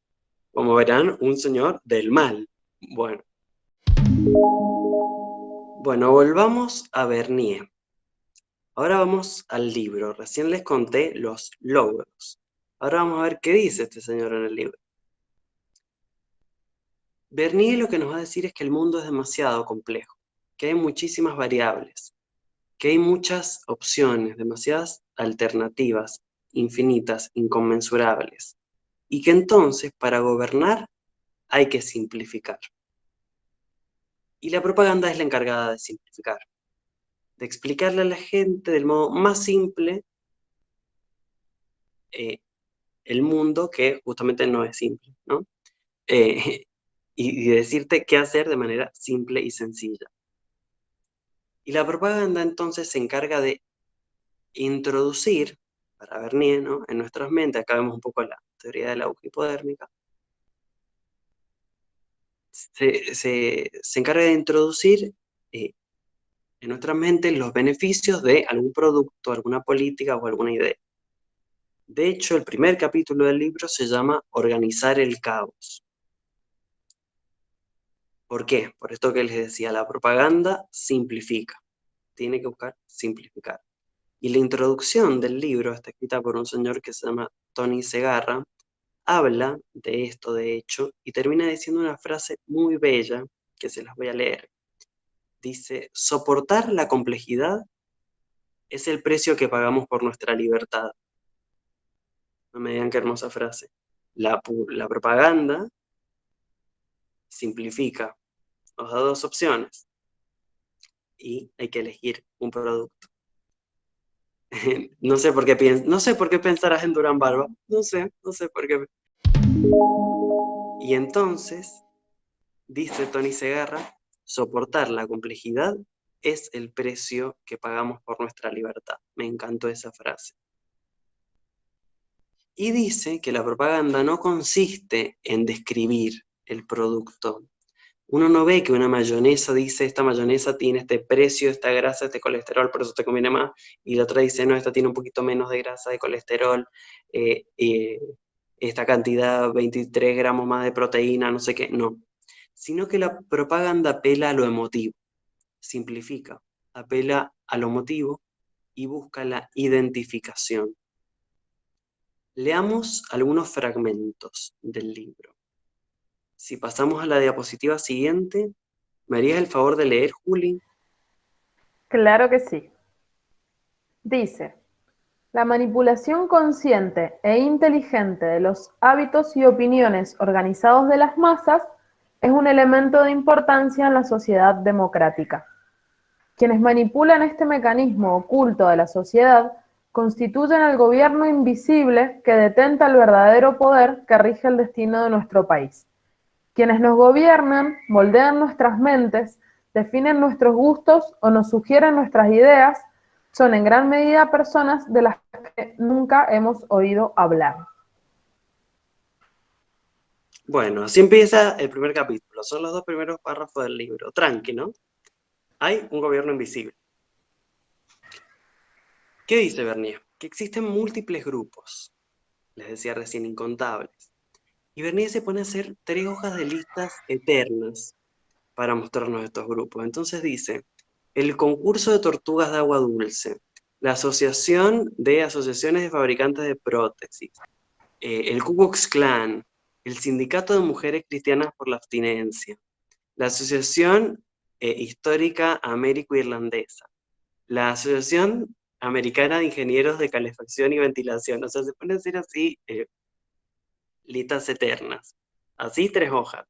como verán, un señor del mal. Bueno, volvamos a Bernier. Ahora vamos al libro. Recién les conté los logros. Ahora vamos a ver qué dice este señor en el libro. Bernier lo que nos va a decir es que el mundo es demasiado complejo, que hay muchísimas variables, que hay muchas opciones, demasiadas alternativas, infinitas, inconmensurables, y que entonces para gobernar hay que simplificar. Y la propaganda es la encargada de simplificar, de explicarle a la gente del modo más simple el mundo que justamente no es simple, ¿no? Y decirte qué hacer de manera simple y sencilla. Y la propaganda entonces se encarga de introducir, para Bernier, ¿no? En nuestras mentes, acá vemos un poco la teoría de la aguja hipodérmica, se encarga de introducir en nuestras mentes los beneficios de algún producto, alguna política o alguna idea. De hecho, el primer capítulo del libro se llama Organizar el caos. ¿Por qué? Por esto que les decía, la propaganda simplifica. Tiene que buscar simplificar. Y la introducción del libro está escrita por un señor que se llama Tony Segarra, habla de esto, de hecho, y termina diciendo una frase muy bella que se las voy a leer. Dice, soportar la complejidad es el precio que pagamos por nuestra libertad. No me digan qué hermosa frase. La propaganda simplifica, nos da dos opciones y hay que elegir un producto. No sé por qué pensarás en Durán Barba. No sé por qué. Y entonces, dice Tony Segarra, soportar la complejidad es el precio que pagamos por nuestra libertad. Me encantó esa frase. Y dice que la propaganda no consiste en describir el producto. Uno no ve que una mayonesa dice, esta mayonesa tiene este precio, esta grasa, este colesterol, por eso te conviene más. Y la otra dice, no, esta tiene un poquito menos de grasa, de colesterol. esta cantidad, 23 gramos más de proteína, no sé qué, no. Sino que la propaganda apela a lo emotivo, simplifica, apela a lo emotivo y busca la identificación. Leamos algunos fragmentos del libro. Si pasamos a la diapositiva siguiente, ¿me harías el favor de leer, Juli? Claro que sí. Dice, la manipulación consciente e inteligente de los hábitos y opiniones organizados de las masas es un elemento de importancia en la sociedad democrática. Quienes manipulan este mecanismo oculto de la sociedad constituyen el gobierno invisible que detenta el verdadero poder que rige el destino de nuestro país. Quienes nos gobiernan moldean nuestras mentes, definen nuestros gustos o nos sugieren nuestras ideas, son en gran medida personas de las que nunca hemos oído hablar. Bueno, así empieza el primer capítulo. Son los dos primeros párrafos del libro. Tranqui, ¿no? Hay un gobierno invisible. ¿Qué dice Bernier? Que existen múltiples grupos. Les decía recién, incontables. Y Bernier se pone a hacer 3 hojas de listas eternas para mostrarnos estos grupos. Entonces dice, el concurso de tortugas de agua dulce, la Asociación de Asociaciones de Fabricantes de Prótesis, el Ku Klux Klan, el Sindicato de Mujeres Cristianas por la Abstinencia, la Asociación Histórica Américo-Irlandesa, la Asociación Americana de Ingenieros de Calefacción y Ventilación. O sea, se pueden decir así, listas eternas. Así 3 hojas.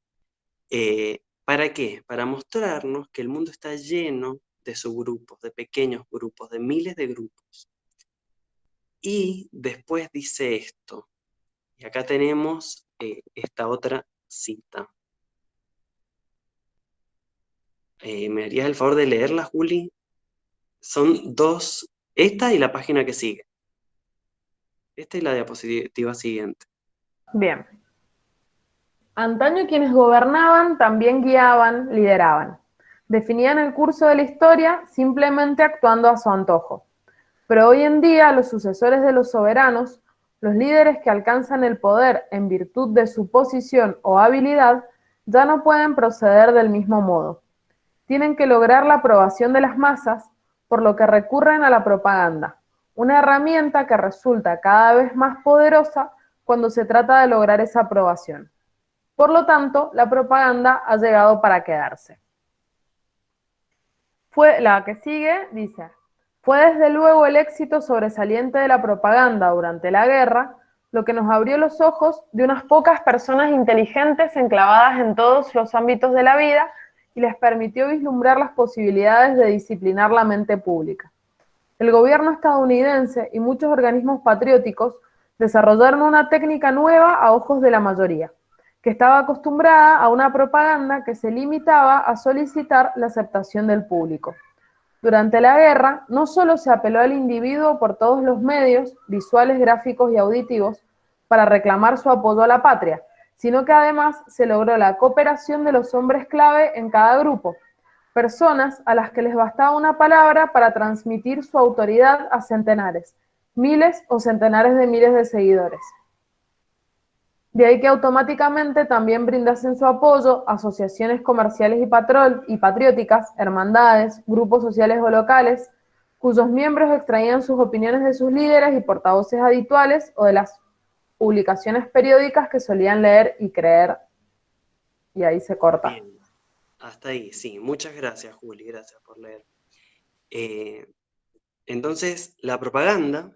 ¿Para qué? Para mostrarnos que el mundo está lleno de subgrupos, de pequeños grupos, de miles de grupos. Y después dice esto, y acá tenemos esta otra cita. ¿Me harías el favor de leerla, Juli? Son dos, esta y la página que sigue. Esta y la diapositiva siguiente. Bien. Antaño quienes gobernaban también guiaban, lideraban. Definían el curso de la historia simplemente actuando a su antojo. Pero hoy en día los sucesores de los soberanos, los líderes que alcanzan el poder en virtud de su posición o habilidad, ya no pueden proceder del mismo modo. Tienen que lograr la aprobación de las masas, por lo que recurren a la propaganda, una herramienta que resulta cada vez más poderosa cuando se trata de lograr esa aprobación. Por lo tanto, la propaganda ha llegado para quedarse. La que sigue dice, fue desde luego el éxito sobresaliente de la propaganda durante la guerra lo que nos abrió los ojos de unas pocas personas inteligentes enclavadas en todos los ámbitos de la vida y les permitió vislumbrar las posibilidades de disciplinar la mente pública. El gobierno estadounidense y muchos organismos patrióticos desarrollaron una técnica nueva a ojos de la mayoría, que estaba acostumbrada a una propaganda que se limitaba a solicitar la aceptación del público. Durante la guerra, no solo se apeló al individuo por todos los medios, visuales, gráficos y auditivos, para reclamar su apoyo a la patria, sino que además se logró la cooperación de los hombres clave en cada grupo, personas a las que les bastaba una palabra para transmitir su autoridad a centenares, miles o centenares de miles de seguidores. De ahí que automáticamente también brindasen su apoyo asociaciones comerciales y patrióticas, hermandades, grupos sociales o locales, cuyos miembros extraían sus opiniones de sus líderes y portavoces habituales o de las publicaciones periódicas que solían leer y creer. Y ahí se corta. Bien, hasta ahí, sí. Muchas gracias, Juli, gracias por leer. Eh, entonces, la propaganda,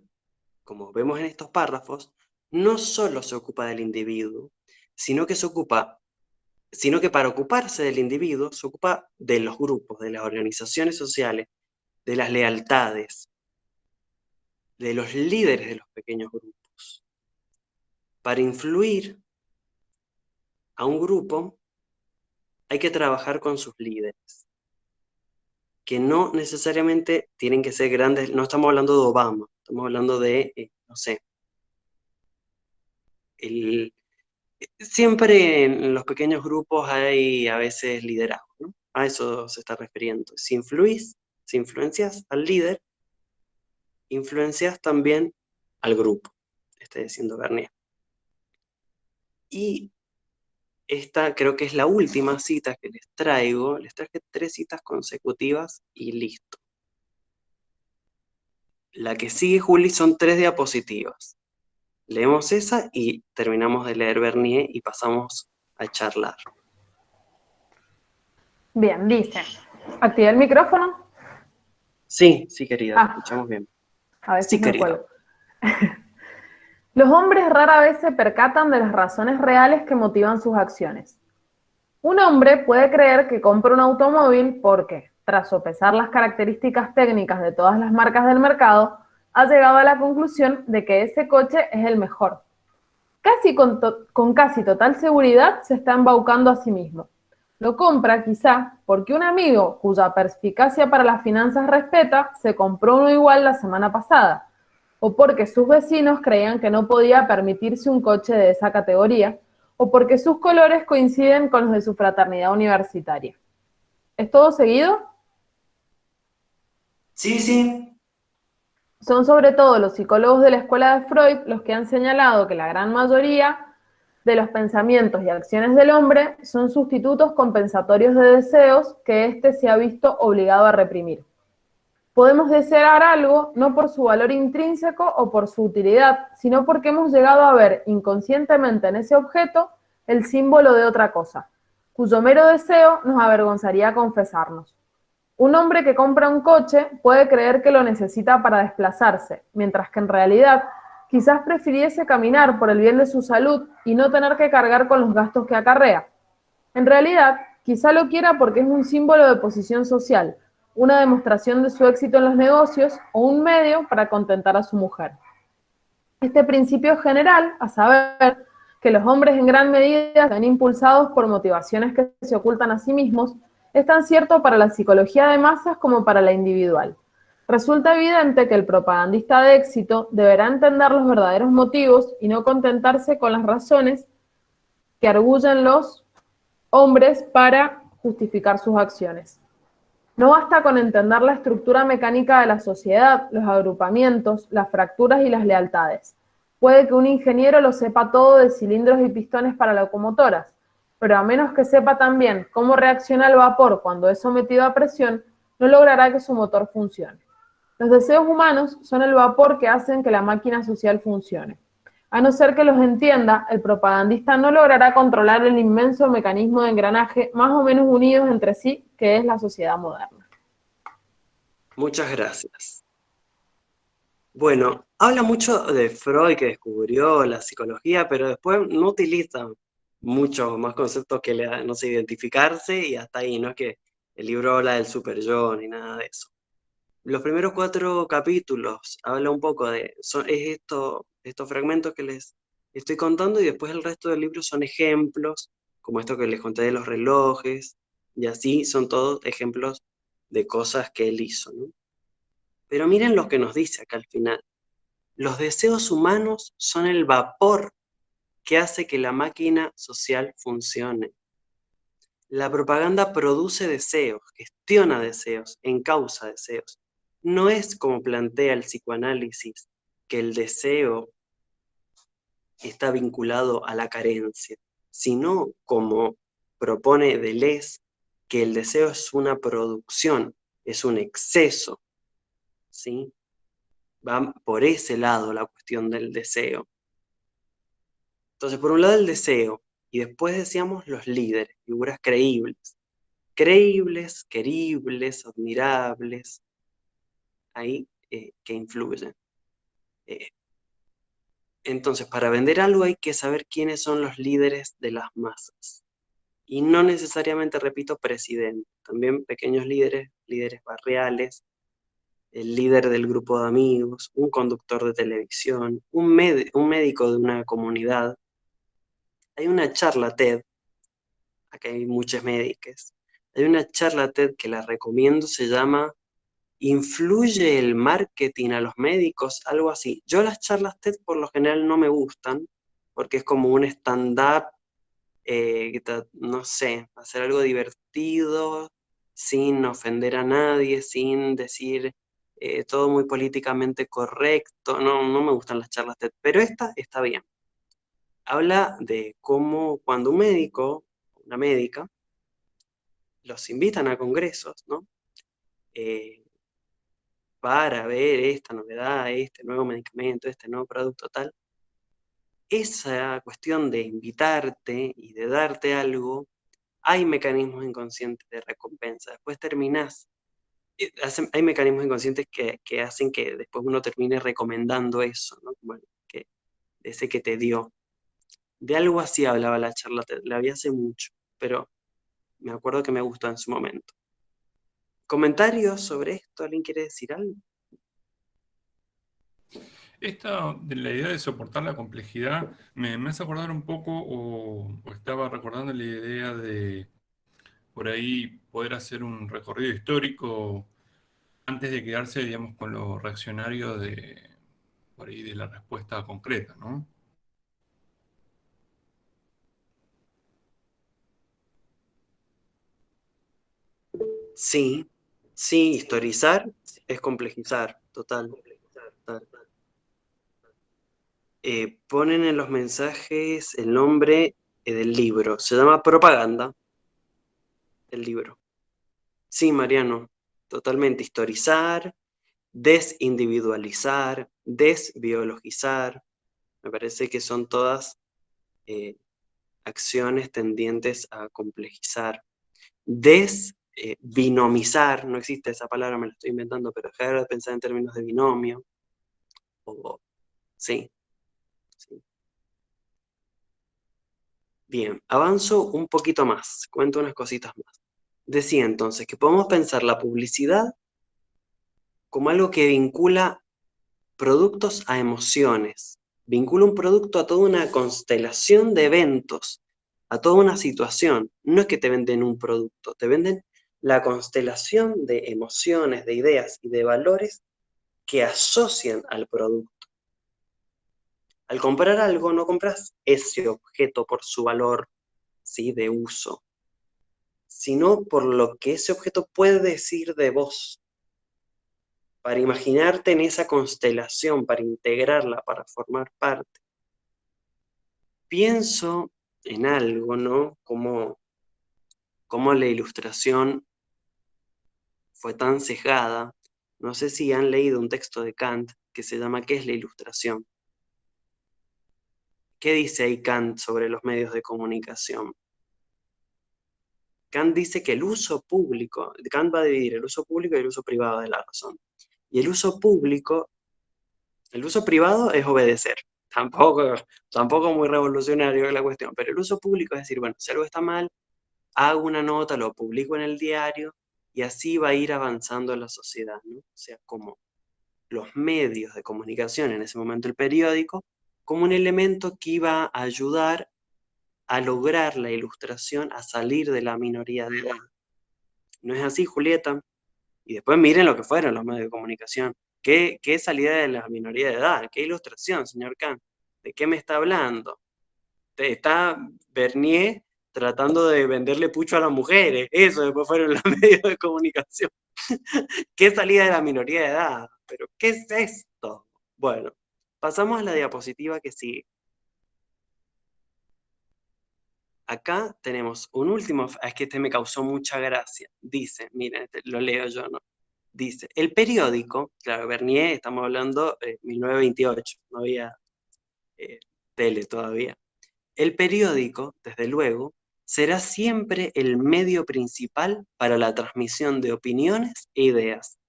como vemos en estos párrafos, no solo se ocupa del individuo, sino que sino que para ocuparse del individuo se ocupa de los grupos, de las organizaciones sociales, de las lealtades, de los líderes de los pequeños grupos. Para influir a un grupo hay que trabajar con sus líderes, que no necesariamente tienen que ser grandes, no estamos hablando de Obama, estamos hablando de, no sé, el, siempre en los pequeños grupos hay a veces liderazgo, ¿no? A eso se está refiriendo. Si influencias al líder, influencias también al grupo, está diciendo Garnier. Y esta creo que es la última cita que les traigo. Les traje 3 citas consecutivas y listo. La que sigue, Juli, son 3 diapositivas. Leemos esa y terminamos de leer Bernier y pasamos a charlar. Bien, dice, activé el micrófono. Sí, sí, querida, te Ah, escuchamos bien. a veces Sí, me querida. cuelgo. Los hombres rara vez se percatan de las razones reales que motivan sus acciones. Un hombre puede creer que compra un automóvil porque, tras sopesar las características técnicas de todas las marcas del mercado, ha llegado a la conclusión de que ese coche es el mejor. Con casi total seguridad se está embaucando a sí mismo. Lo compra quizá porque un amigo cuya perspicacia para las finanzas respeta se compró uno igual la semana pasada, o porque sus vecinos creían que no podía permitirse un coche de esa categoría, o porque sus colores coinciden con los de su fraternidad universitaria. ¿Es todo seguido? Sí, sí. Son sobre todo los psicólogos de la escuela de Freud los que han señalado que la gran mayoría de los pensamientos y acciones del hombre son sustitutos compensatorios de deseos que éste se ha visto obligado a reprimir. Podemos desear algo no por su valor intrínseco o por su utilidad, sino porque hemos llegado a ver inconscientemente en ese objeto el símbolo de otra cosa, cuyo mero deseo nos avergonzaría confesarnos. Un hombre que compra un coche puede creer que lo necesita para desplazarse, mientras que en realidad quizás prefiriese caminar por el bien de su salud y no tener que cargar con los gastos que acarrea. En realidad, quizá lo quiera porque es un símbolo de posición social, una demostración de su éxito en los negocios o un medio para contentar a su mujer. Este principio general, a saber que los hombres en gran medida están impulsados por motivaciones que se ocultan a sí mismos, es tan cierto para la psicología de masas como para la individual. Resulta evidente que el propagandista de éxito deberá entender los verdaderos motivos y no contentarse con las razones que arguyen los hombres para justificar sus acciones. No basta con entender la estructura mecánica de la sociedad, los agrupamientos, las fracturas y las lealtades. Puede que un ingeniero lo sepa todo de cilindros y pistones para locomotoras, pero a menos que sepa también cómo reacciona el vapor cuando es sometido a presión, no logrará que su motor funcione. Los deseos humanos son el vapor que hacen que la máquina social funcione. A no ser que los entienda, el propagandista no logrará controlar el inmenso mecanismo de engranaje más o menos unidos entre sí que es la sociedad moderna. Muchas gracias. Bueno, habla mucho de Freud que descubrió la psicología, pero después no utiliza muchos más conceptos que no sé, identificarse y hasta ahí, no es que el libro habla del super yo ni nada de eso. Los primeros 4 capítulos habla un poco es estos fragmentos que les estoy contando y después el resto del libro son ejemplos, como esto que les conté de los relojes, y así son todos ejemplos de cosas que él hizo, ¿no? Pero miren lo que nos dice acá al final. Los deseos humanos son el vapor que hace que la máquina social funcione. La propaganda produce deseos, gestiona deseos, encausa deseos. No es como plantea el psicoanálisis, que el deseo está vinculado a la carencia, sino como propone Deleuze, que el deseo es una producción, es un exceso, ¿sí? Va por ese lado la cuestión del deseo. Entonces, por un lado el deseo, y después decíamos los líderes, figuras creíbles, queribles, admirables, ahí que influyen. Eh, entonces, para vender algo hay que saber quiénes son los líderes de las masas. Y no necesariamente, repito, presidentes, también pequeños líderes, líderes barriales, el líder del grupo de amigos, un conductor de televisión, un médico de una comunidad. Hay una charla TED, acá hay muchas médicas, hay una charla TED que la recomiendo, se llama ¿Influye el marketing a los médicos? Algo así. Yo las charlas TED por lo general no me gustan, porque es como un stand-up, no sé, hacer algo divertido, sin ofender a nadie, sin decir todo muy políticamente correcto. No, no me gustan las charlas TED, pero esta está bien. Habla de cómo cuando un médico, una médica, los invitan a congresos, ¿no? Para ver esta novedad, este nuevo medicamento, este nuevo producto tal, esa cuestión de invitarte y de darte algo, hay mecanismos inconscientes de recompensa. Después terminás, hay mecanismos inconscientes que hacen que después uno termine recomendando eso, ¿no? Como que, ese que te dio. De algo así hablaba la charla, la vi hace mucho, pero me acuerdo que me gustó en su momento. ¿Comentarios sobre esto? ¿Alguien quiere decir algo? Esta, de la idea de soportar la complejidad, me hace acordar un poco, o estaba recordando la idea de por ahí poder hacer un recorrido histórico antes de quedarse, digamos, con lo reaccionario de, por ahí, de la respuesta concreta, ¿no? Sí, sí, historizar es complejizar, total. Total. Ponen en los mensajes el nombre del libro. Se llama Propaganda, el libro. Sí, Mariano, totalmente. Historizar, desindividualizar, desbiologizar. Me parece que son todas acciones tendientes a complejizar. Binomizar, no existe esa palabra, me la estoy inventando, pero dejar de pensar en términos de binomio. Sí, sí. Bien, avanzo un poquito más, cuento unas cositas más. Decía entonces que podemos pensar la publicidad como algo que vincula productos a emociones, vincula un producto a toda una constelación de eventos, a toda una situación. No es que te venden un producto, te venden la constelación de emociones, de ideas y de valores que asocian al producto. Al comprar algo no compras ese objeto por su valor, ¿sí?, de uso, sino por lo que ese objeto puede decir de vos, para imaginarte en esa constelación, para integrarla, para formar parte. Pienso en algo, ¿no? Como la ilustración fue tan sesgada. No sé si han leído un texto de Kant que se llama ¿Qué es la ilustración? ¿Qué dice ahí Kant sobre los medios de comunicación? Kant dice que el uso público, Kant va a dividir el uso público y el uso privado de la razón. Y el uso público, el uso privado es obedecer. Tampoco muy revolucionario la cuestión, pero el uso público es decir, bueno, si algo está mal, hago una nota, lo publico en el diario y así va a ir avanzando la sociedad, ¿no? O sea, como los medios de comunicación, en ese momento el periódico, como un elemento que iba a ayudar a lograr la ilustración, a salir de la minoría de edad. ¿No es así, Julieta? Y después miren lo que fueron los medios de comunicación. ¿Qué salida de la minoría de edad? ¿Qué ilustración, señor Kant? ¿De qué me está hablando? Está Bernier tratando de venderle pucho a las mujeres. Eso después fueron los medios de comunicación. ¿Qué salida de la minoría de edad? ¿Pero qué es esto? Bueno, pasamos a la diapositiva que sigue. Acá tenemos un último, es que este me causó mucha gracia. Dice, miren, lo leo yo, ¿no? Dice, el periódico, claro, Bernier, estamos hablando de 1928, no había tele todavía. El periódico, desde luego, será siempre el medio principal para la transmisión de opiniones e ideas.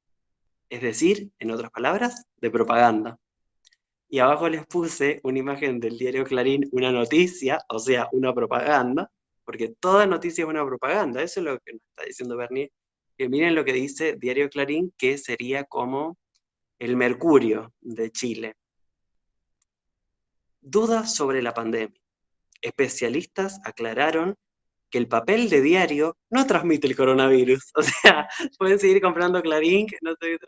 Es decir, en otras palabras, de propaganda. Y abajo les puse una imagen del diario Clarín, una noticia, o sea, una propaganda, porque toda noticia es una propaganda, eso es lo que nos está diciendo Bernier, que miren lo que dice Diario Clarín, que sería como el Mercurio de Chile. Dudas sobre la pandemia. Especialistas aclararon que el papel de diario no transmite el coronavirus. O sea, pueden seguir comprando Clarín, que no estoy...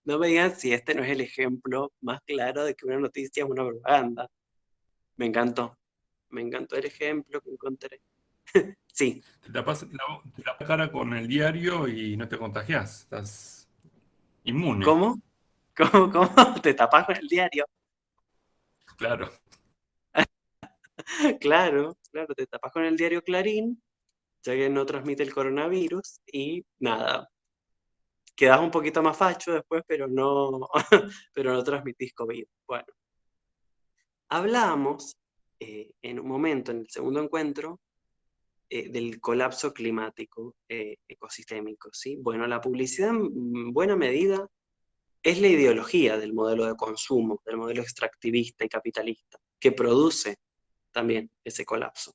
no me digan si este no es el ejemplo más claro de que una noticia es una propaganda. Me encantó el ejemplo que encontré. Sí. Te tapas la cara con el diario y no te contagias, estás inmune, ¿Cómo? ¿Cómo? ¿Te tapas con el diario? claro. Claro, claro, te tapas con el diario Clarín, ya que no transmite el coronavirus, y nada, quedas un poquito más facho después, pero no, pero no transmitís COVID. Bueno, hablamos en un momento, en el segundo encuentro, del colapso climático ecosistémico, ¿sí? Bueno, la publicidad en buena medida es la ideología del modelo de consumo, del modelo extractivista y capitalista, que produce también ese colapso.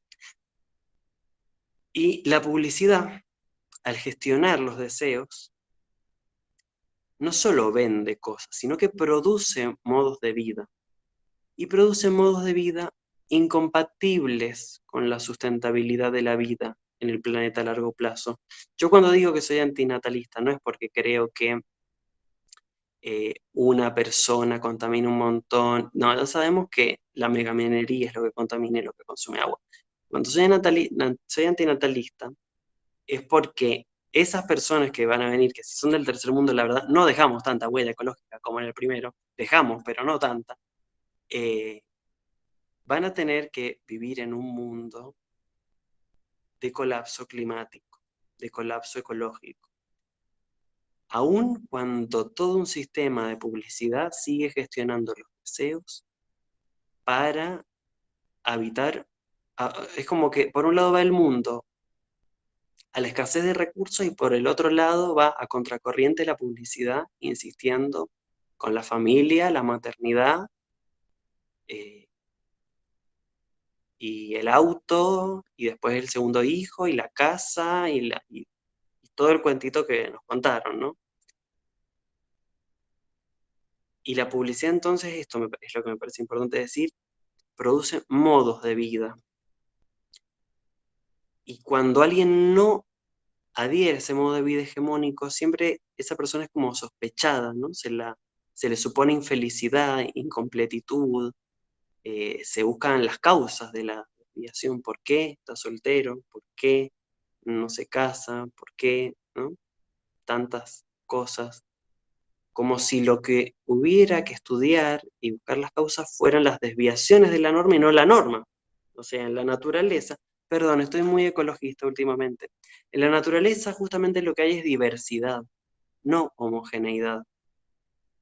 Y la publicidad, al gestionar los deseos, no solo vende cosas, sino que produce modos de vida. Y produce modos de vida incompatibles con la sustentabilidad de la vida en el planeta a largo plazo. Yo cuando digo que soy antinatalista, no es porque creo que una persona contamina un montón. No, ya sabemos que la megaminería es lo que contamina y lo que consume agua. Cuando soy antinatalista, es porque esas personas que van a venir, que si son del tercer mundo, la verdad, no dejamos tanta huella ecológica como en el primero, dejamos, pero no tanta, eh, van a tener que vivir en un mundo de colapso climático, de colapso ecológico. Aun cuando todo un sistema de publicidad sigue gestionando los deseos para habitar, es como que por un lado va el mundo a la escasez de recursos y por el otro lado va a contracorriente la publicidad, insistiendo con la familia, la maternidad eh, y el auto y después el segundo hijo y la casa y todo el cuentito que nos contaron, ¿no? Y la publicidad entonces, es lo que me parece importante decir, produce modos de vida. Y cuando alguien no adhiere a ese modo de vida hegemónico, siempre esa persona es como sospechada, ¿no? Se le supone infelicidad, incompletitud, se buscan las causas de la desviación. ¿Por qué está soltero? ¿Por qué no se casa? ¿Por qué? ¿No? Tantas cosas. Como si lo que hubiera que estudiar y buscar las causas fueran las desviaciones de la norma y no la norma. O sea, en la naturaleza, perdón, estoy muy ecologista últimamente. En la naturaleza justamente lo que hay es diversidad, no homogeneidad.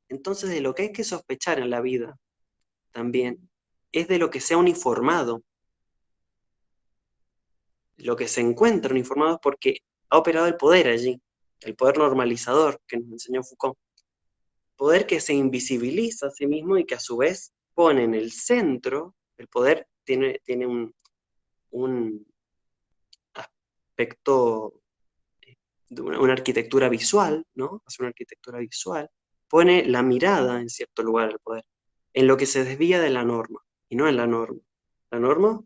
Entonces, de lo que hay que sospechar en la vida también es de lo que sea uniformado. Lo que se encuentra uniformado es porque ha operado el poder allí, el poder normalizador que nos enseñó Foucault. Poder que se invisibiliza a sí mismo y que a su vez pone en el centro, el poder tiene un aspecto de una arquitectura visual, ¿no? Hace una arquitectura visual, pone la mirada en cierto lugar al poder, en lo que se desvía de la norma, y no en la norma. La norma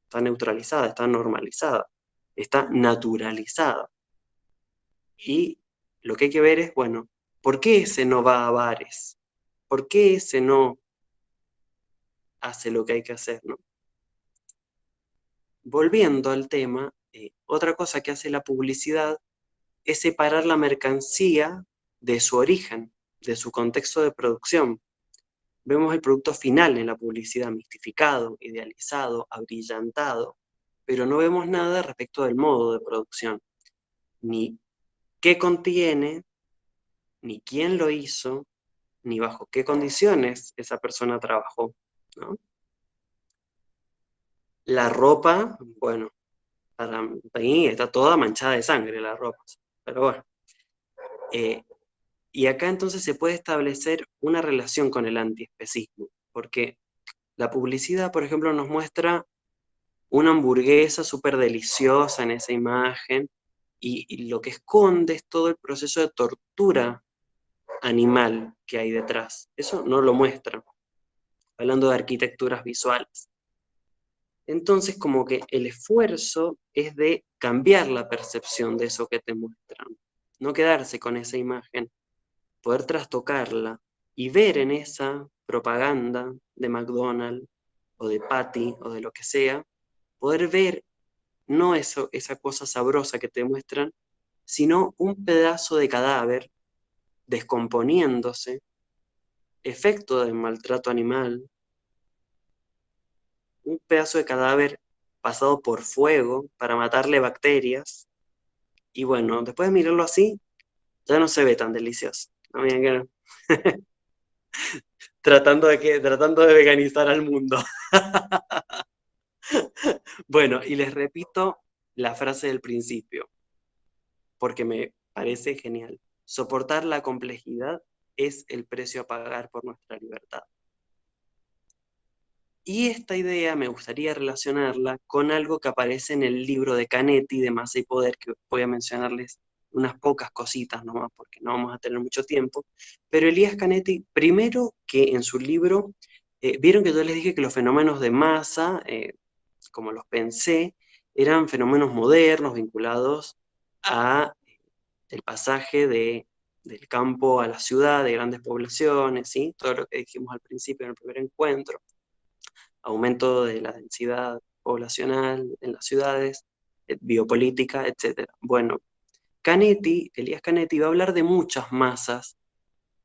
está neutralizada, está normalizada, está naturalizada. Y lo que hay que ver es, bueno, ¿por qué ese no va a bares? ¿Por qué ese no hace lo que hay que hacer, ¿no? Volviendo al tema, otra cosa que hace la publicidad es separar la mercancía de su origen, de su contexto de producción. Vemos el producto final en la publicidad, mistificado, idealizado, abrillantado, pero no vemos nada respecto del modo de producción, ni qué contiene, ni quién lo hizo, ni bajo qué condiciones esa persona trabajó, ¿no? La ropa, bueno, para mí está toda manchada de sangre la ropa, pero bueno. Y acá entonces se puede establecer una relación con el antiespecismo, porque la publicidad, por ejemplo, nos muestra una hamburguesa súper deliciosa en esa imagen, y lo que esconde es todo el proceso de tortura animal que hay detrás. Eso no lo muestra, hablando de arquitecturas visuales. Entonces, como que el esfuerzo es de cambiar la percepción de eso que te muestran, no quedarse con esa imagen, poder trastocarla y ver en esa propaganda de McDonald's o de Patty o de lo que sea, poder ver no eso, esa cosa sabrosa que te muestran, sino un pedazo de cadáver descomponiéndose, efecto de maltrato animal, un pedazo de cadáver pasado por fuego para matarle bacterias. Y bueno, después de mirarlo así, ya no se ve tan delicioso. No, miren que no. Tratando de veganizar al mundo. Bueno, y les repito la frase del principio, porque me parece genial. Soportar la complejidad es el precio a pagar por nuestra libertad. Y esta idea me gustaría relacionarla con algo que aparece en el libro de Canetti, de Masa y Poder, que voy a mencionarles unas pocas cositas nomás, porque no vamos a tener mucho tiempo. Pero Elías Canetti, primero que en su libro, vieron que yo les dije que los fenómenos de masa, como los pensé, eran fenómenos modernos vinculados a el pasaje del campo a la ciudad, de grandes poblaciones, ¿sí? Todo lo que dijimos al principio en el primer encuentro, aumento de la densidad poblacional en las ciudades, biopolítica, etc. Bueno, Elías Canetti va a hablar de muchas masas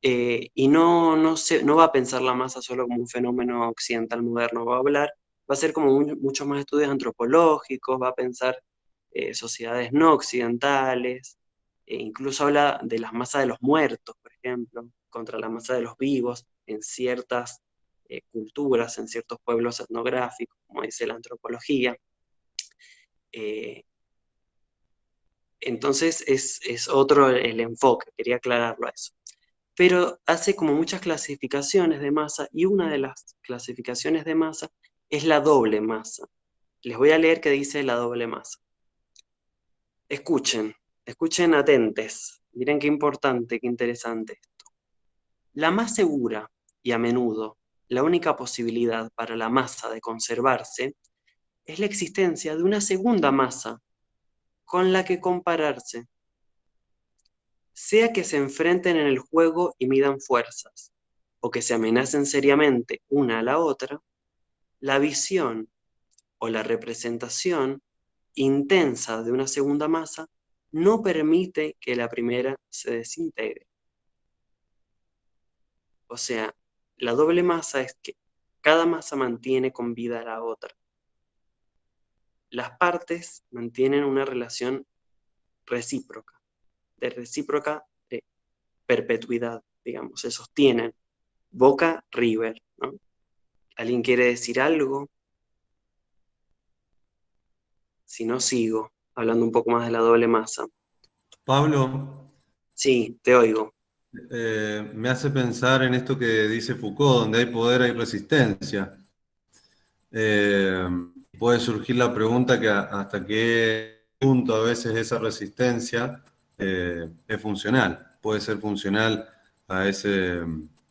y no va a pensar la masa solo como un fenómeno occidental moderno, va a hacer como muchos más estudios antropológicos, va a pensar sociedades no occidentales, incluso habla de las masas de los muertos, por ejemplo, contra la masa de los vivos en ciertas culturas, en ciertos pueblos etnográficos, como dice la antropología. Eh, entonces es otro el enfoque, quería aclararlo a eso. Pero hace como muchas clasificaciones de masa y una de las clasificaciones de masa es la doble masa. Les voy a leer qué dice la doble masa. Escuchen atentes. Miren qué importante, qué interesante esto. La más segura y a menudo la única posibilidad para la masa de conservarse es la existencia de una segunda masa con la que compararse, sea que se enfrenten en el juego y midan fuerzas, o que se amenacen seriamente una a la otra, la visión o la representación intensa de una segunda masa no permite que la primera se desintegre. O sea, la doble masa es que cada masa mantiene con vida a la otra. Las partes mantienen una relación recíproca, de recíproca perpetuidad, digamos, se sostienen. Boca River, ¿no? ¿Alguien quiere decir algo? Si no, sigo hablando un poco más de la doble masa. Pablo, Sí, te oigo. me hace pensar en esto que dice Foucault, donde hay poder hay resistencia. Eh, Puede surgir la pregunta que hasta qué punto a veces esa resistencia es funcional, puede ser funcional a ese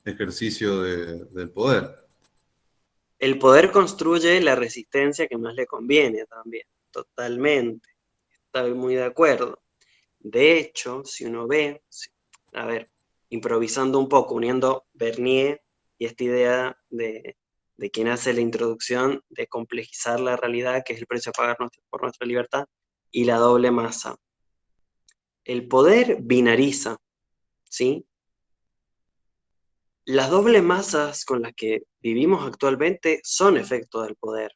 ejercicio del poder. El poder construye la resistencia que más le conviene también, totalmente. Estoy muy de acuerdo. De hecho, si uno ve, a ver, improvisando un poco, uniendo Bernier y esta idea de quien hace la introducción de complejizar la realidad, que es el precio a pagar por nuestra libertad, y la doble masa. El poder binariza, ¿sí? Las dobles masas con las que vivimos actualmente son efecto del poder.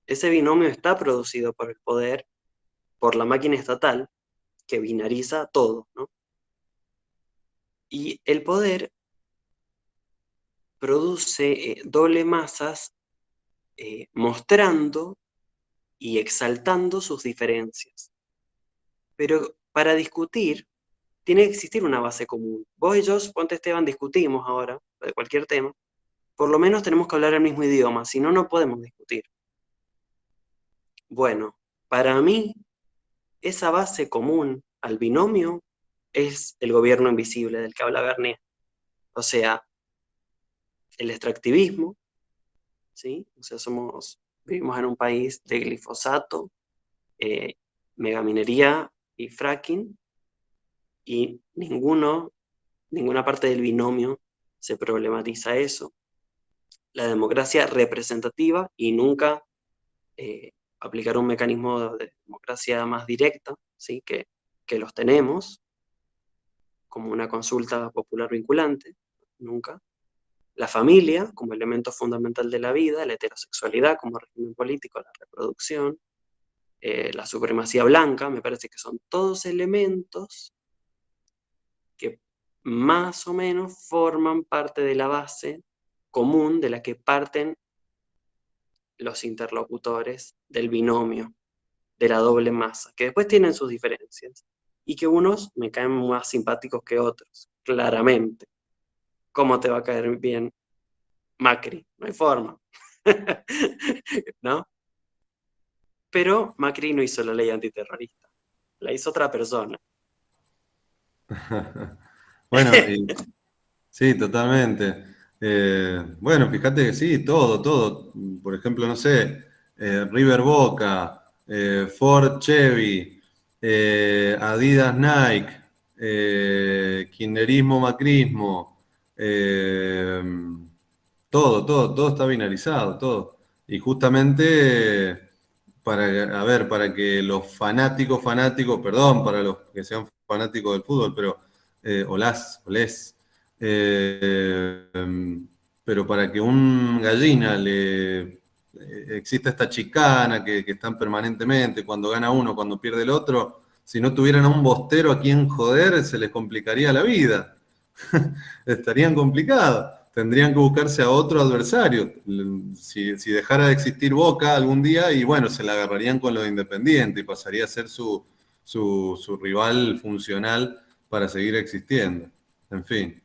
Ese binomio está producido por el poder, por la máquina estatal, que binariza todo, ¿no? Y el poder produce doble masas mostrando y exaltando sus diferencias. Pero para discutir, tiene que existir una base común. Vos y yo, ponte Esteban, discutimos ahora de cualquier tema. Por lo menos tenemos que hablar el mismo idioma, si no, no podemos discutir. Bueno, para mí, esa base común al binomio es el gobierno invisible del que habla Bernier. O sea, el extractivismo, ¿sí? O sea, vivimos en un país de glifosato, megaminería y fracking, y ninguna parte del binomio se problematiza eso. La democracia representativa y nunca aplicar un mecanismo de democracia más directa, ¿sí? que los tenemos, como una consulta popular vinculante, nunca. la familia como elemento fundamental de la vida, la heterosexualidad como régimen político, la reproducción, la supremacía blanca, me parece que son todos elementos que más o menos forman parte de la base común de la que parten los interlocutores del binomio, de la doble masa, que después tienen sus diferencias, y que unos me caen más simpáticos que otros, claramente. ¿Cómo te va a caer bien Macri? No hay forma. ¿No? Pero Macri no hizo la ley antiterrorista, la hizo otra persona. Bueno, sí, totalmente. Bueno, fíjate que sí, todo. Por ejemplo, no sé, River Boca, Ford Chevy, Adidas Nike, kirchnerismo macrismo, todo está binarizado, todo. Y justamente para, a ver, para que los fanáticos, perdón, para los que sean fanáticos del fútbol, pero, o les, pero para que un gallina exista esta chicana que están permanentemente, cuando gana uno, cuando pierde el otro, si no tuvieran a un bostero a quien joder, se les complicaría la vida. Estarían complicados. Tendrían que buscarse a otro adversario. Si dejara de existir Boca algún día, y bueno, se la agarrarían con los Independiente y pasaría a ser su rival funcional para seguir existiendo. En fin,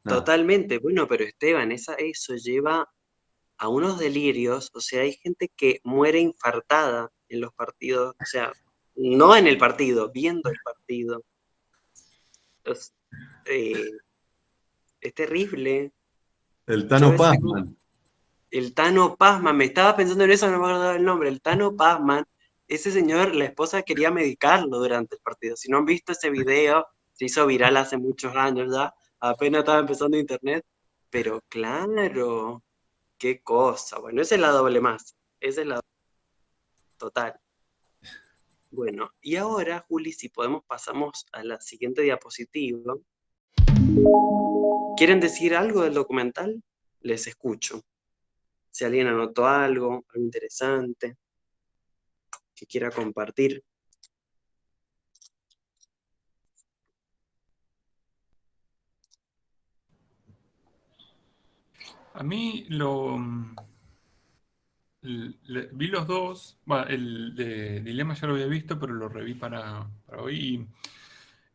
nada. Totalmente. Bueno, pero Esteban, eso lleva a unos delirios, o sea, hay gente que muere infartada en los partidos, o sea, no en el partido, viendo el partido. Es, eh, es terrible. El Yo a Tano veces digo, Pazman. el Tano Pazman, me estaba pensando en eso, no me acordaba el nombre, el Tano Pazman, ese señor, la esposa quería medicarlo durante el partido. Si no han visto ese video, se hizo viral hace muchos años ya, apenas estaba empezando internet, pero claro, qué cosa. Bueno, esa es la doble más, esa es la total. Bueno, y ahora, Juli, si podemos pasamos a la siguiente diapositiva. ¿Quieren decir algo del documental? Les escucho. Si alguien anotó algo interesante que quiera compartir. A mí vi los dos, bueno, el de Dilema ya lo había visto, pero lo reví para hoy.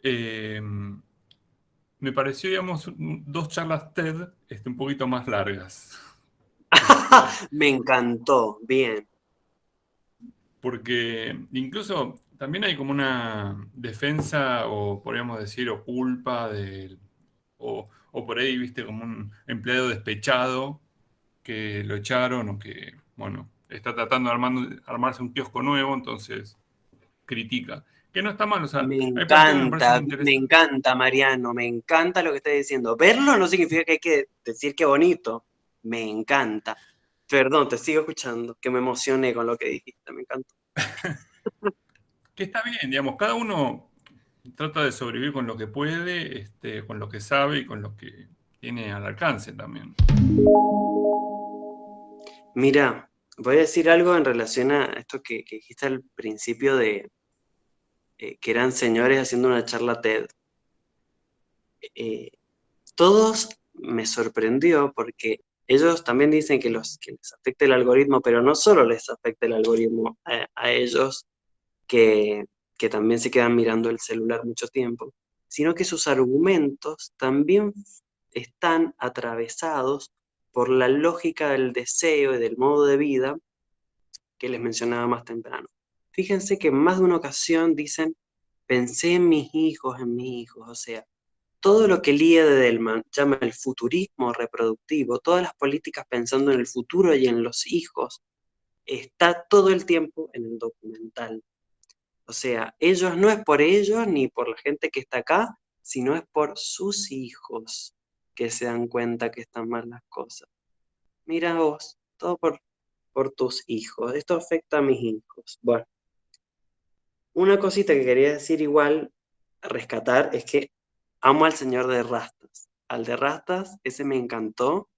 Y, me pareció, digamos, dos charlas TED un poquito más largas. Me encantó, bien. Porque incluso también hay como una defensa, o podríamos decir, o culpa o por ahí, viste, como un empleado despechado que lo echaron o que, bueno, está tratando de armarse un kiosco nuevo, entonces critica. Que no está mal, o sea, hay planteos que me parecen Me interesantes. encanta, Mariano, me encanta lo que estás diciendo. Verlo no significa que hay que decir qué bonito. Me encanta. Perdón, te sigo escuchando, que me emocioné con lo que dijiste, me encantó. Que está bien, digamos, cada uno trata de sobrevivir con lo que puede, con lo que sabe y con lo que tiene al alcance también. Mira, voy a decir algo en relación a esto que dijiste al principio de que eran señores haciendo una charla TED. Eh, Todos me sorprendió porque ellos también dicen que les afecta el algoritmo, pero no solo les afecta el algoritmo a ellos que también se quedan mirando el celular mucho tiempo, sino que sus argumentos también están atravesados por la lógica del deseo y del modo de vida que les mencionaba más temprano. Fíjense que en más de una ocasión dicen, pensé en mis hijos, o sea, todo lo que Lía de Delman llama el futurismo reproductivo, todas las políticas pensando en el futuro y en los hijos, está todo el tiempo en el documental. O sea, ellos no es por ellos ni por la gente que está acá, sino es por sus hijos que se dan cuenta que están mal las cosas. Mira vos, todo por tus hijos. Esto afecta a mis hijos. Bueno, una cosita que quería decir igual, rescatar, es que amo al señor de Rastas. Al de Rastas, ese me encantó.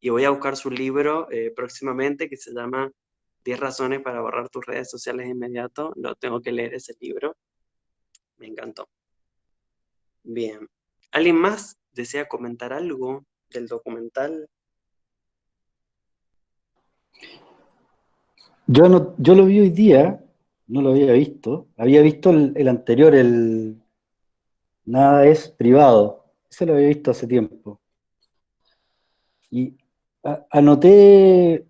y voy a buscar su libro próximamente que se llama 10 razones para borrar tus redes sociales de inmediato. Lo tengo que leer ese libro. Me encantó. Bien. ¿Alguien más desea comentar algo del documental? Yo lo vi hoy día, no lo había visto. Había visto el anterior, el Nada es privado. Ese lo había visto hace tiempo. Y anoté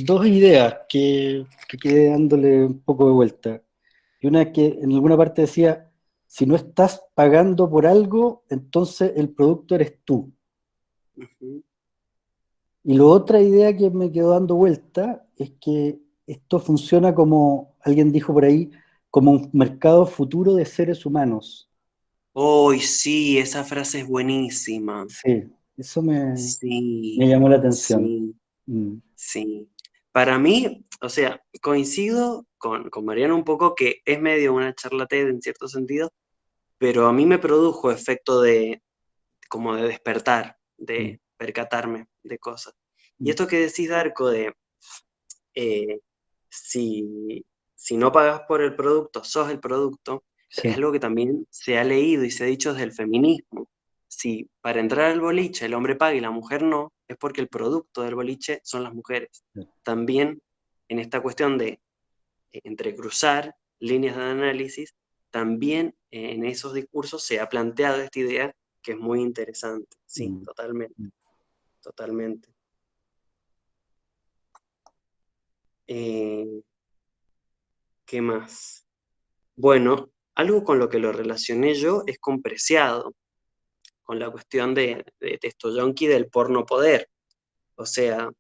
dos ideas que quedé dándole un poco de vuelta. Y una es que en alguna parte decía, si no estás pagando por algo, entonces el producto eres tú. Ujú. Y la otra idea que me quedó dando vuelta es que esto funciona como, alguien dijo por ahí, como un mercado futuro de seres humanos. ¡Uy, sí! Esa frase es buenísima. Sí, eso me Sí, llamó la atención. sí, Mm, sí. Para mí, o sea, coincido con Mariano un poco que es medio una charla TED en cierto sentido, pero a mí me produjo efecto de, como de despertar, mm, de percatarme de cosas. Y mm. esto que decís, Darko, de eh, si, si no pagas por el producto, sos el producto, es Sí, algo que también se ha leído y se ha dicho desde el feminismo. Si para entrar al boliche el hombre paga y la mujer no, es porque el producto del boliche son las mujeres. sí. También en esta cuestión de entrecruzar líneas de análisis, también en esos discursos se ha planteado esta idea que es muy interesante. Sí, Mm, totalmente, mm. totalmente. Eh, ¿Qué más? Bueno, algo con lo que lo relacioné yo es con Preciado, con la cuestión de Testoyonki del porno poder. O sea,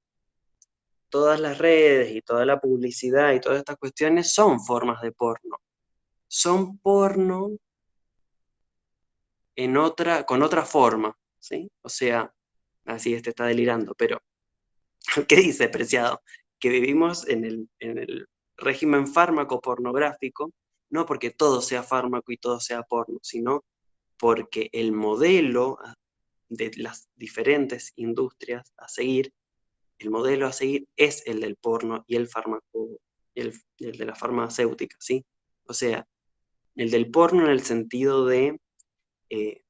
todas las redes y toda la publicidad y todas estas cuestiones son formas de porno. Son porno con otra forma, ¿sí? O sea, así este está delirando, pero ¿qué dice Preciado? Que vivimos en el régimen fármaco pornográfico, no porque todo sea fármaco y todo sea porno, sino porque el modelo de las diferentes industrias a seguir, el modelo a seguir es el del porno y el fármaco, el de la farmacéutica, ¿sí? O sea, el del porno en el sentido de eh,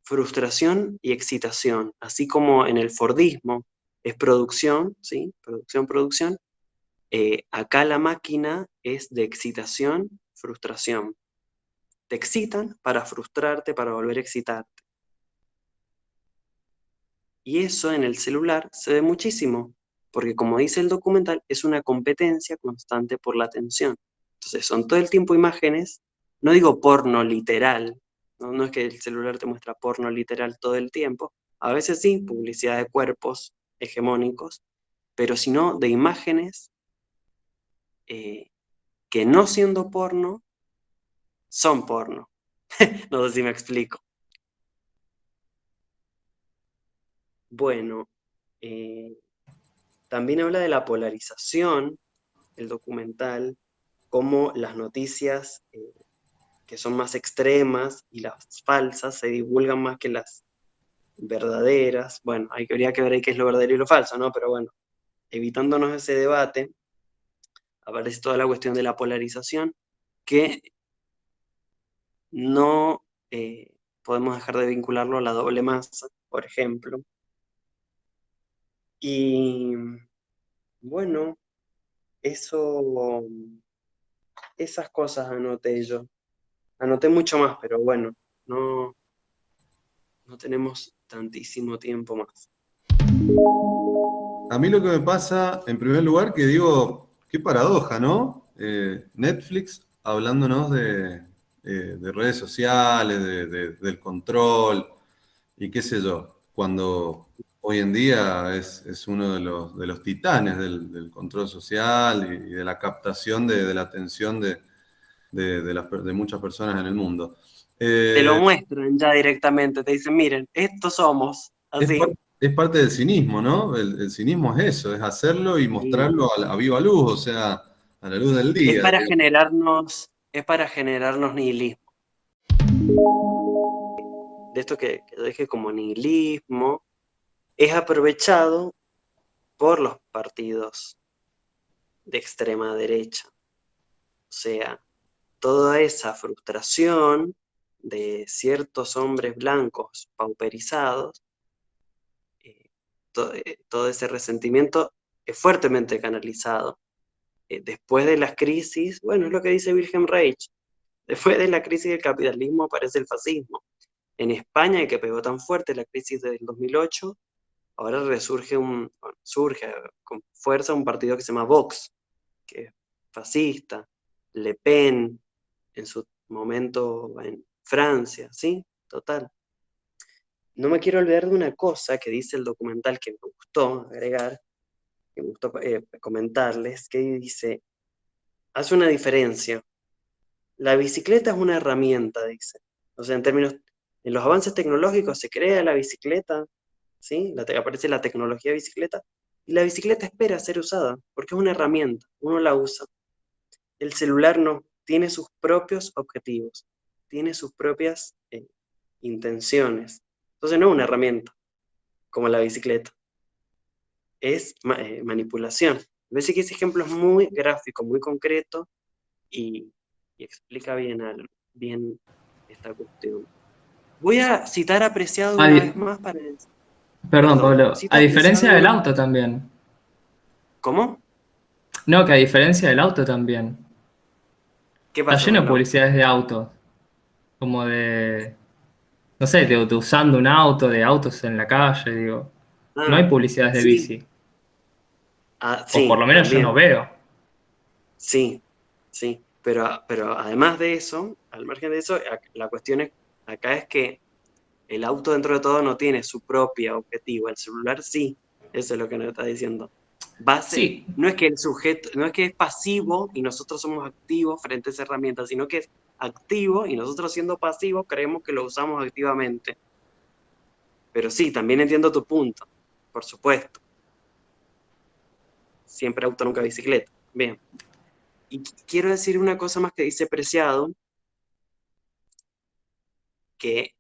frustración y excitación, así como en el Fordismo es producción, ¿sí? Producción, producción. Acá la máquina es de excitación, frustración. Te excitan para frustrarte, para volver a excitar. Y eso en el celular se ve muchísimo, porque como dice el documental, es una competencia constante por la atención. Entonces son todo el tiempo imágenes, no digo porno literal, no, no es que el celular te muestra porno literal todo el tiempo, a veces sí, publicidad de cuerpos hegemónicos, pero sino de imágenes eh, que no siendo porno, son porno. No sé si me explico. Bueno, eh, también habla de la polarización el documental, cómo las noticias que son más extremas y las falsas se divulgan más que las verdaderas. Bueno, habría que ver ahí qué es lo verdadero y lo falso, ¿no? Pero bueno, evitándonos ese debate, aparece toda la cuestión de la polarización que no podemos dejar de vincularlo a la doble masa, por ejemplo. Y bueno, eso, esas cosas anoté yo. Anoté mucho más, pero bueno, no, no tenemos tantísimo tiempo más. A mí lo que me pasa, en primer lugar, que digo, qué paradoja, ¿no? Netflix hablándonos de redes sociales, del control y qué sé yo, cuando hoy en día es uno de los titanes del control social y de la captación de la atención de muchas personas en el mundo. Te lo Eh, muestran ya directamente, te dicen, miren, estos somos, es, así. es parte del cinismo, ¿no? El cinismo es eso, es hacerlo y Y mostrarlo a viva luz, o sea, a la luz del día, digamos. es para generarnos nihilismo. De esto que yo dije como nihilismo, es aprovechado por los partidos de extrema derecha. O sea, toda esa frustración de ciertos hombres blancos pauperizados, todo ese resentimiento es fuertemente canalizado. Después de las crisis, bueno, es lo que dice Wilhelm Reich, después de la crisis del capitalismo aparece el fascismo. En España, que pegó tan fuerte la crisis del 2008, ahora surge con fuerza un partido que se llama Vox, que es fascista, Le Pen, en su momento en Francia, ¿sí? Total. No me quiero olvidar de una cosa que dice el documental que me gustó agregar, que me gustó comentarles, que dice, hace una diferencia. La bicicleta es una herramienta, dice. O sea, en los avances tecnológicos se crea la bicicleta, ¿sí? Aparece la tecnología bicicleta, y la bicicleta espera ser usada, porque es una herramienta, uno la usa. El celular no, tiene sus propios objetivos, tiene sus propias intenciones. Entonces no es una herramienta, como la bicicleta, es manipulación. Me parece que ese ejemplo es muy gráfico, muy concreto, y explica bien esta cuestión. Voy a citar a Preciado A una di- vez más para... Perdón, Perdón, Pablo. cito A a diferencia Preciado del una... auto también. ¿Cómo? No, que a diferencia del auto también. ¿Qué Está pasa con lleno de el auto? publicidades de autos. Como de, no sé, de usando un auto, de autos en la calle, digo. No hay Ah, publicidades de sí, bici. O por sí, lo menos yo no también, veo. sí, sí, pero además de eso, al margen de eso, la cuestión acá es que el auto dentro de todo no tiene su propio objetivo, el celular sí, eso es lo que nos está diciendo. Sí, No es que el sujeto, no es que es pasivo y nosotros somos activos frente a esa herramienta, sino que es activo y nosotros siendo pasivos creemos que lo usamos activamente. Pero sí, también entiendo tu punto, por supuesto. Siempre auto, nunca bicicleta. Bien. Y quiero decir una cosa más que dice Preciado, que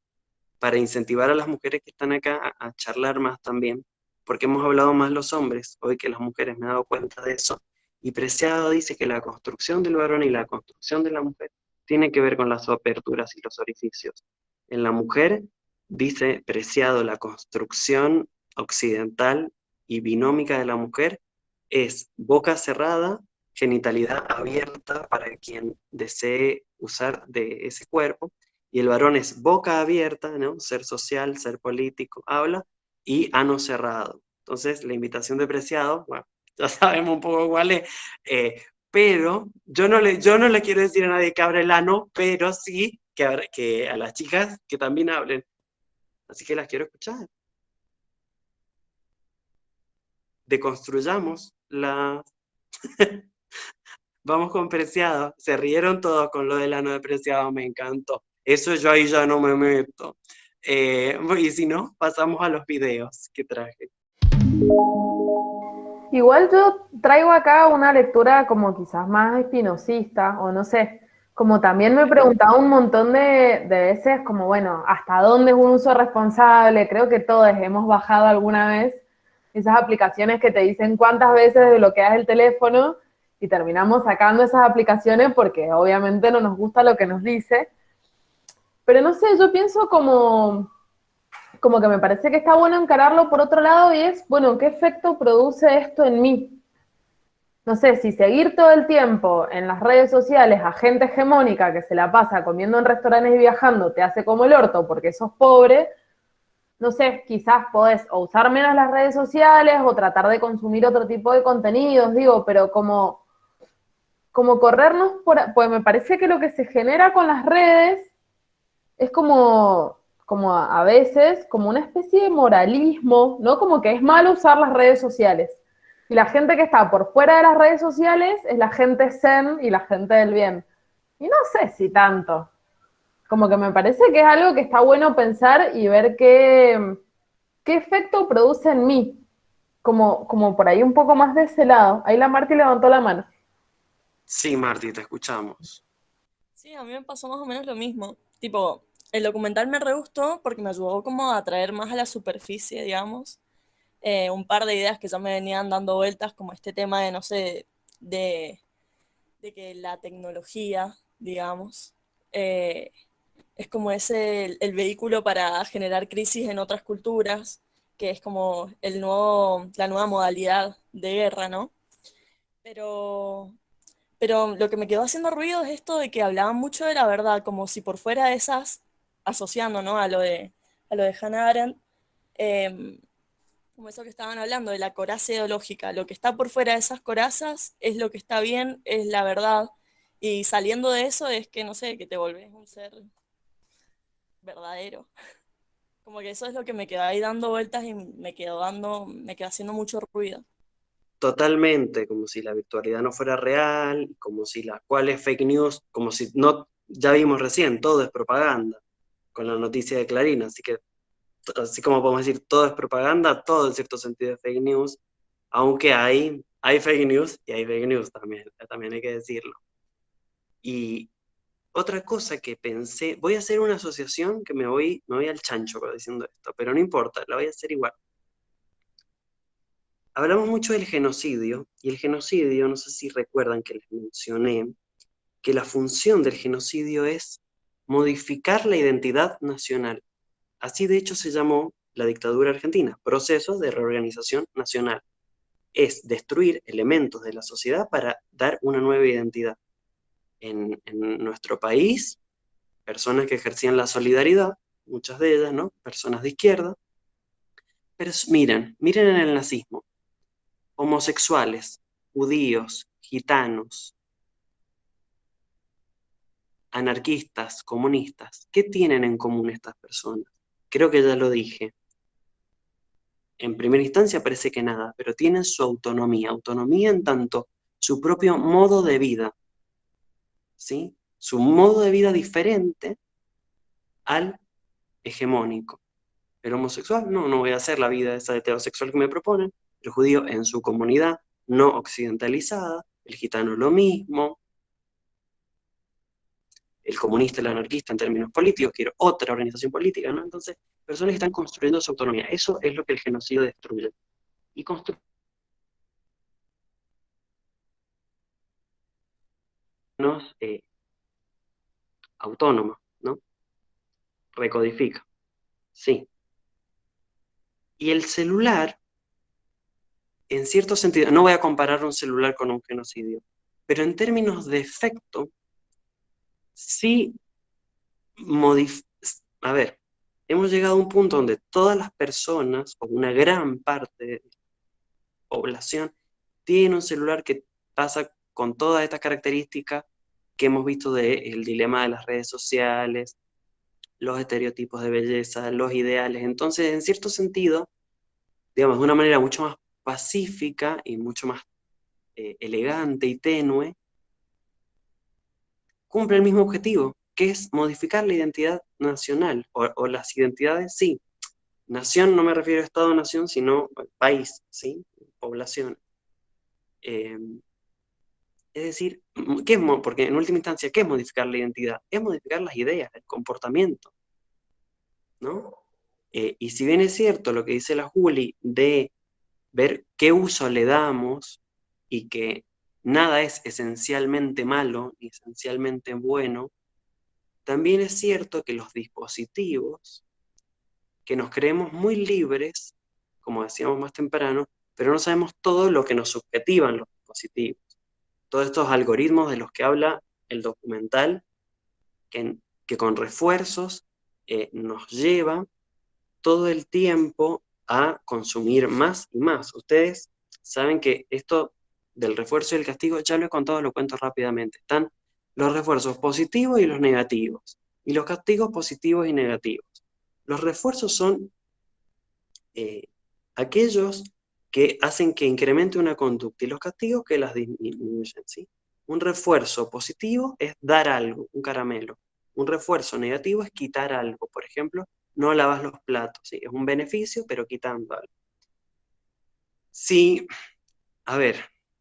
para incentivar a las mujeres que están acá a charlar más también, porque hemos hablado más los hombres hoy que las mujeres, me he dado cuenta de eso, y Preciado dice que la construcción del varón y la construcción de la mujer tiene que ver con las aperturas y los orificios. En la mujer, dice Preciado, la construcción occidental y binómica de la mujer es boca cerrada, genitalidad abierta para quien desee usar de ese cuerpo, y el varón es boca abierta, ¿no? Ser social, ser político, habla, y ano cerrado. Entonces, la invitación de Preciado, bueno, ya sabemos un poco cuál es, pero yo no le quiero decir a nadie que abra el ano, pero sí que a las chicas que también hablen. Así que las quiero escuchar. Deconstruyamos la... Vamos con Preciado. Se rieron todos con lo del ano de Preciado, me encantó. Eso yo ahí ya no me meto. Y si no, pasamos a los videos que traje. Igual yo traigo acá una lectura como quizás más espinosista, o no sé, como también me he preguntado un montón de veces, como bueno, ¿hasta dónde es un uso responsable? Creo que todos hemos bajado alguna vez esas aplicaciones que te dicen cuántas veces bloqueas el teléfono y terminamos sacando esas aplicaciones porque obviamente no nos gusta lo que nos dice. Pero no sé, yo pienso como que me parece que está bueno encararlo por otro lado y es, bueno, ¿qué efecto produce esto en mí? No sé, si seguir todo el tiempo en las redes sociales a gente hegemónica que se la pasa comiendo en restaurantes y viajando te hace como el orto porque sos pobre, no sé, quizás podés o usar menos las redes sociales o tratar de consumir otro tipo de contenidos, digo, pero como corrernos pues me parece que lo que se genera con las redes es como a veces, como una especie de moralismo, ¿no? Como que es malo usar las redes sociales. Y la gente que está por fuera de las redes sociales es la gente zen y la gente del bien. Y no sé si tanto. Como que me parece que es algo que está bueno pensar y ver qué efecto produce en mí. Como por ahí un poco más de ese lado. Ahí la Marti levantó la mano. Sí, Marti, te escuchamos. Sí, a mí me pasó más o menos lo mismo. Tipo, el documental me re gustó porque me ayudó como a traer más a la superficie, digamos, un par de ideas que ya me venían dando vueltas, como este tema de, no sé, de, de que la tecnología, digamos, eh, es como ese el vehículo para generar crisis en otras culturas, que es como la nueva modalidad de guerra, ¿no? Pero, pero lo que me quedó haciendo ruido es esto de que hablaban mucho de la verdad, como si por fuera de esas, asociando, ¿no? A lo de Hannah Arendt, eh, como eso que estaban hablando, de la coraza ideológica. Lo que está por fuera de esas corazas es lo que está bien, es la verdad. Y saliendo de eso es que, no sé, que te volvés un ser verdadero. Como que eso es lo que me quedó ahí dando vueltas y me quedó haciendo mucho ruido. Totalmente, como si la virtualidad no fuera real, como si las cuales fake news, como si no, ya vimos recién, todo es propaganda, con la noticia de Clarín, así que, así como podemos decir, todo es propaganda, todo en cierto sentido es fake news, aunque hay fake news y hay fake news también hay que decirlo. Y otra cosa que pensé, voy a hacer una asociación que me voy al chancho diciendo esto, pero no importa, la voy a hacer igual. Hablamos mucho del genocidio, y el genocidio, no sé si recuerdan que les mencioné, que la función del genocidio es modificar la identidad nacional. Así de hecho se llamó la dictadura argentina, proceso de reorganización nacional. Es destruir elementos de la sociedad para dar una nueva identidad. En nuestro país, personas que ejercían la solidaridad, muchas de ellas, ¿no? Personas de izquierda, pero miren en el nazismo, homosexuales, judíos, gitanos, anarquistas, comunistas, ¿qué tienen en común estas personas? Creo que ya lo dije. En primera instancia parece que nada, pero tienen su autonomía en tanto su propio modo de vida, ¿sí? Su modo de vida diferente al hegemónico. El homosexual, no voy a hacer la vida esa heterosexual que me proponen. El judío en su comunidad no occidentalizada, el gitano lo mismo, el comunista, el anarquista en términos políticos, quiero otra organización política, ¿no? Entonces, personas que están construyendo su autonomía. Eso es lo que el genocidio destruye. Y construye autónoma, ¿no? Recodifica, sí. Y el celular, en cierto sentido, no voy a comparar un celular con un genocidio, pero en términos de efecto, sí a ver, hemos llegado a un punto donde todas las personas, o una gran parte de la población, tiene un celular que pasa con todas estas características que hemos visto del dilema de las redes sociales, los estereotipos de belleza, los ideales. Entonces, en cierto sentido, digamos, de una manera mucho más pacífica y mucho más elegante y tenue, cumple el mismo objetivo, que es modificar la identidad nacional, o las identidades, sí. Nación no me refiero a Estado-nación, sino país, ¿sí? Población. Es decir, porque en última instancia, ¿qué es modificar la identidad? Es modificar las ideas, el comportamiento, ¿no? Y si bien es cierto lo que dice la Juli de ver qué uso le damos y que nada es esencialmente malo ni esencialmente bueno, también es cierto que los dispositivos, que nos creemos muy libres, como decíamos más temprano, pero no sabemos todo lo que nos subjetivan los dispositivos. Todos estos algoritmos de los que habla el documental, que con refuerzos nos lleva todo el tiempo a consumir más y más. Ustedes saben que esto del refuerzo y el castigo, ya lo he contado, lo cuento rápidamente. Están los refuerzos positivos y los negativos, y los castigos positivos y negativos. Los refuerzos son aquellos que hacen que incremente una conducta y los castigos que las disminuyen, ¿sí? Un refuerzo positivo es dar algo, un caramelo. Un refuerzo negativo es quitar algo. Por ejemplo, no lavas los platos, ¿sí? Es un beneficio, pero quitando algo. Si, a ver,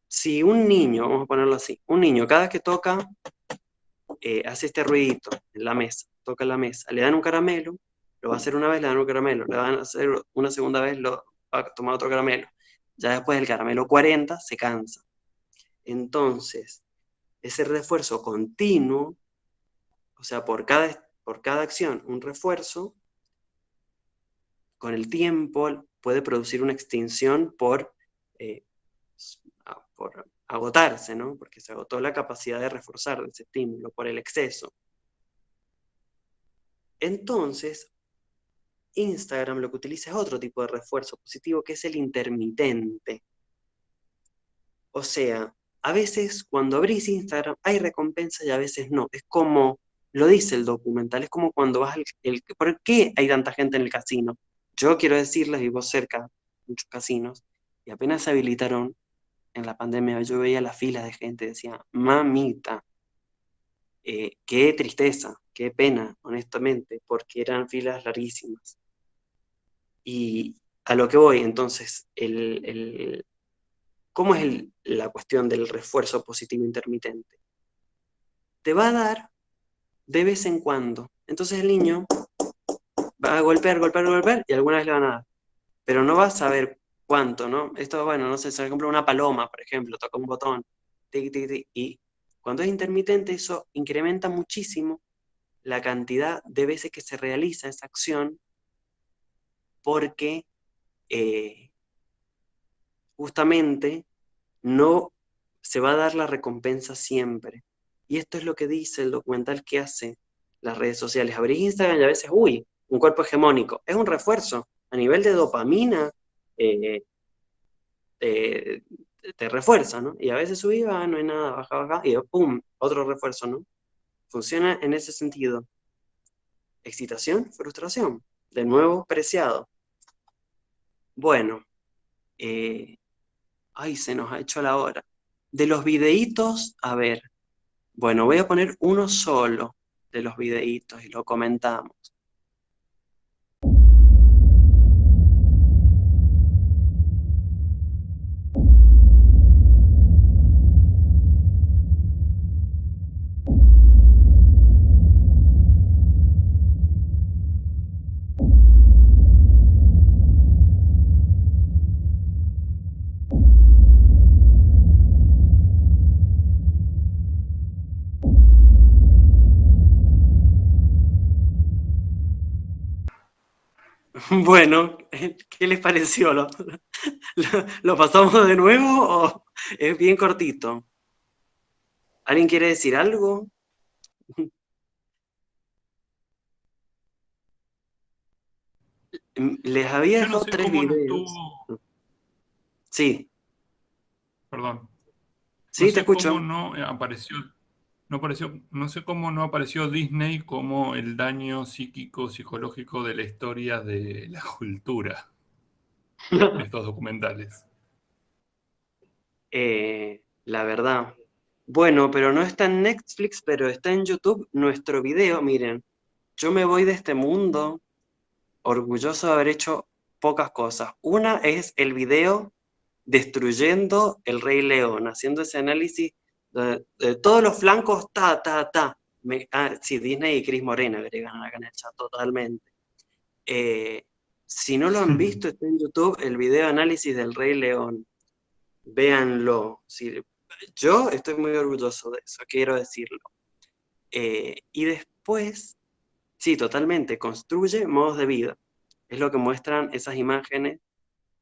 si un niño, vamos a ponerlo así, un niño cada vez que toca, hace este ruidito en la mesa, toca la mesa, le dan un caramelo, lo va a hacer una vez, le dan un caramelo, le van a hacer una segunda vez, va a tomar otro caramelo. Ya después del caramelo 40 se cansa. Entonces, ese refuerzo continuo, o sea, por cada acción, un refuerzo, con el tiempo puede producir una extinción eh, por agotarse, ¿no? Porque se agotó la capacidad de reforzar ese estímulo por el exceso. Entonces, Instagram lo que utiliza es otro tipo de refuerzo positivo, que es el intermitente. O sea, a veces cuando abrís Instagram hay recompensa y a veces no. Es como, lo dice el documental, es como cuando vas ¿por qué hay tanta gente en el casino? Yo quiero decirles, vivo cerca de muchos casinos, y apenas se habilitaron en la pandemia, yo veía las filas de gente, decía, mamita, qué tristeza, qué pena, honestamente, porque eran filas larguísimas. Y a lo que voy, entonces, ¿cómo es la cuestión del refuerzo positivo intermitente? Te va a dar de vez en cuando. Entonces el niño va a golpear, golpear, golpear y alguna vez le van a dar. Pero no va a saber cuánto, ¿no? Esto, bueno, no sé, por ejemplo, una paloma, por ejemplo, toca un botón, tic, tic, tic, y cuando es intermitente eso incrementa muchísimo la cantidad de veces que se realiza esa acción porque justamente no se va a dar la recompensa siempre. Y esto es lo que dice el documental que hace las redes sociales. Abrís Instagram y a veces, uy, un cuerpo hegemónico. Es un refuerzo. A nivel de dopamina, eh, eh, te refuerza, ¿no? Y a veces subís, no hay nada, baja, baja, y pum, otro refuerzo, ¿no? Funciona en ese sentido. Excitación, frustración. De nuevo, preciado. Bueno, ay, se nos ha hecho la hora. De los videitos, a ver, bueno, voy a poner uno solo de los videitos y lo comentamos. Bueno, ¿qué les pareció? ¿Lo pasamos de nuevo o es bien cortito? ¿Alguien quiere decir algo? Les había Yo no dejado sé 3 cómo no videos. estuvo, Sí, perdón, no sí, te sé cómo escucho. no apareció, no sé cómo no apareció Disney como el daño psíquico, psicológico de la historia de la cultura en estos documentales. La verdad. Bueno, pero no está en Netflix, pero está en YouTube nuestro video. Miren, yo me voy de este mundo orgulloso de haber hecho pocas cosas. Una es el video destruyendo el Rey León, haciendo ese análisis de todos los flancos, sí, Disney y Cris Morena agregan acá en el chat totalmente. Si no lo han visto, está en YouTube el video análisis del Rey León. Véanlo. Yo estoy muy orgulloso de eso, quiero decirlo. Y después, sí, totalmente, construye modos de vida. Es lo que muestran esas imágenes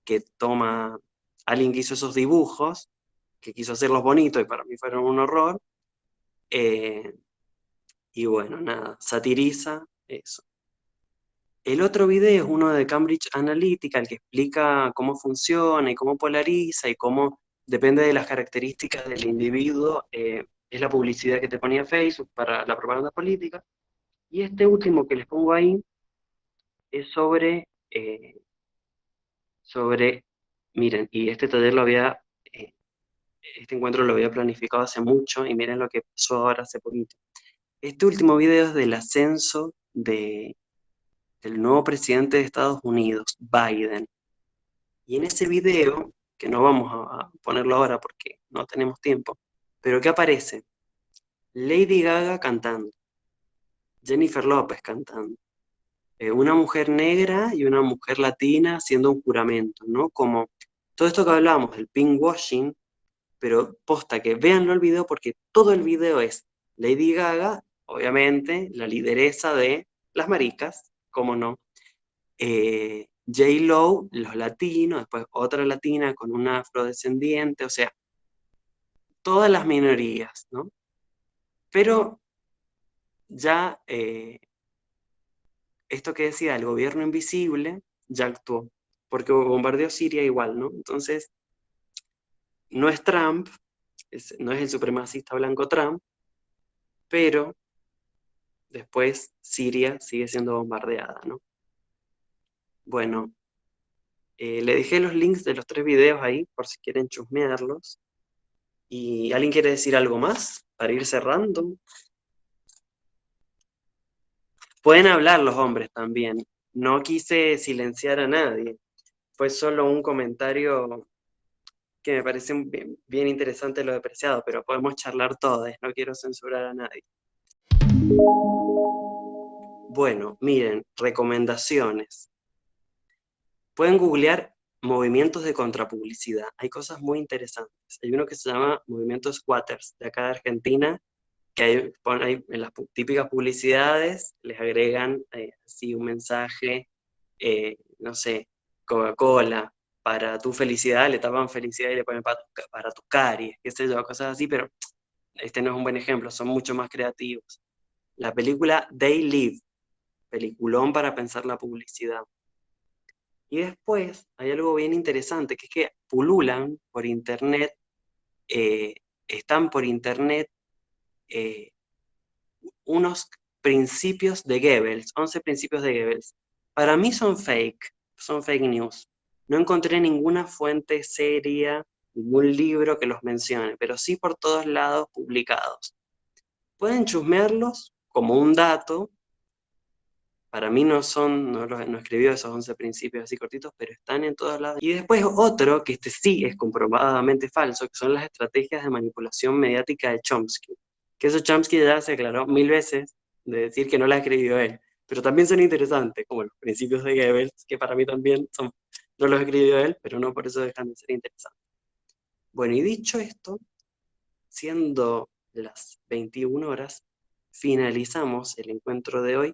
que toma alguien que hizo esos dibujos, que quiso hacerlos bonitos y para mí fueron un horror. Y bueno, nada, satiriza eso. El otro video es uno de Cambridge Analytica, el que explica cómo funciona y cómo polariza y cómo depende de las características del individuo. Es la publicidad que te ponía Facebook para la propaganda política. Y este último que les pongo ahí es sobre, miren, y este taller este encuentro lo había planificado hace mucho y miren lo que pasó ahora hace poquito. Este último video es del ascenso del nuevo presidente de Estados Unidos, Biden. Y en ese video, que no vamos a ponerlo ahora porque no tenemos tiempo, pero ¿qué aparece? Lady Gaga cantando, Jennifer López cantando, una mujer negra y una mujer latina haciendo un juramento, ¿no? Como todo esto que hablábamos del pinkwashing, pero posta que véanlo el video porque todo el video es Lady Gaga, obviamente, la lideresa de las maricas, cómo no, J-Lo, los latinos, después otra latina con una afrodescendiente, o sea, todas las minorías, ¿no? Pero ya esto que decía el gobierno invisible ya actuó, porque bombardeó Siria igual, ¿no? Entonces, no es Trump, no es el supremacista blanco Trump, pero después Siria sigue siendo bombardeada, ¿no? Bueno, le dejé los links de los 3 videos ahí por si quieren chusmearlos. ¿Y alguien quiere decir algo más para ir cerrando? Pueden hablar los hombres también. No quise silenciar a nadie. Fue solo un comentario que me parece bien, bien interesante lo de Preciado, pero podemos charlar todos, no quiero censurar a nadie. Bueno, miren, recomendaciones. Pueden googlear movimientos de contrapublicidad. Hay cosas muy interesantes. Hay uno que se llama Movimiento Squatters, de acá de Argentina, que hay en las típicas publicidades, les agregan así un mensaje, no sé, Coca-Cola, para tu felicidad, le tapan felicidad y le ponen para tus caries, qué sé yo, cosas así, pero este no es un buen ejemplo, son mucho más creativos. La película They Live, peliculón para pensar la publicidad. Y después hay algo bien interesante, que es que pululan por internet, están por internet unos principios de Goebbels, 11 principios de Goebbels. Para mí son fake news. No encontré ninguna fuente seria, ningún libro que los mencione, pero sí por todos lados publicados. Pueden chusmearlos como un dato. Para mí no escribió esos 11 principios así cortitos, pero están en todos lados. Y después otro, que este sí es comprobadamente falso, que son las estrategias de manipulación mediática de Chomsky. Que eso Chomsky ya se aclaró 1000 veces de decir que no la escribió él. Pero también son interesantes, como los principios de Goebbels, que para mí también no los escribió él, pero no por eso dejan de ser interesantes. Bueno, y dicho esto, siendo las 21 horas, finalizamos el encuentro de hoy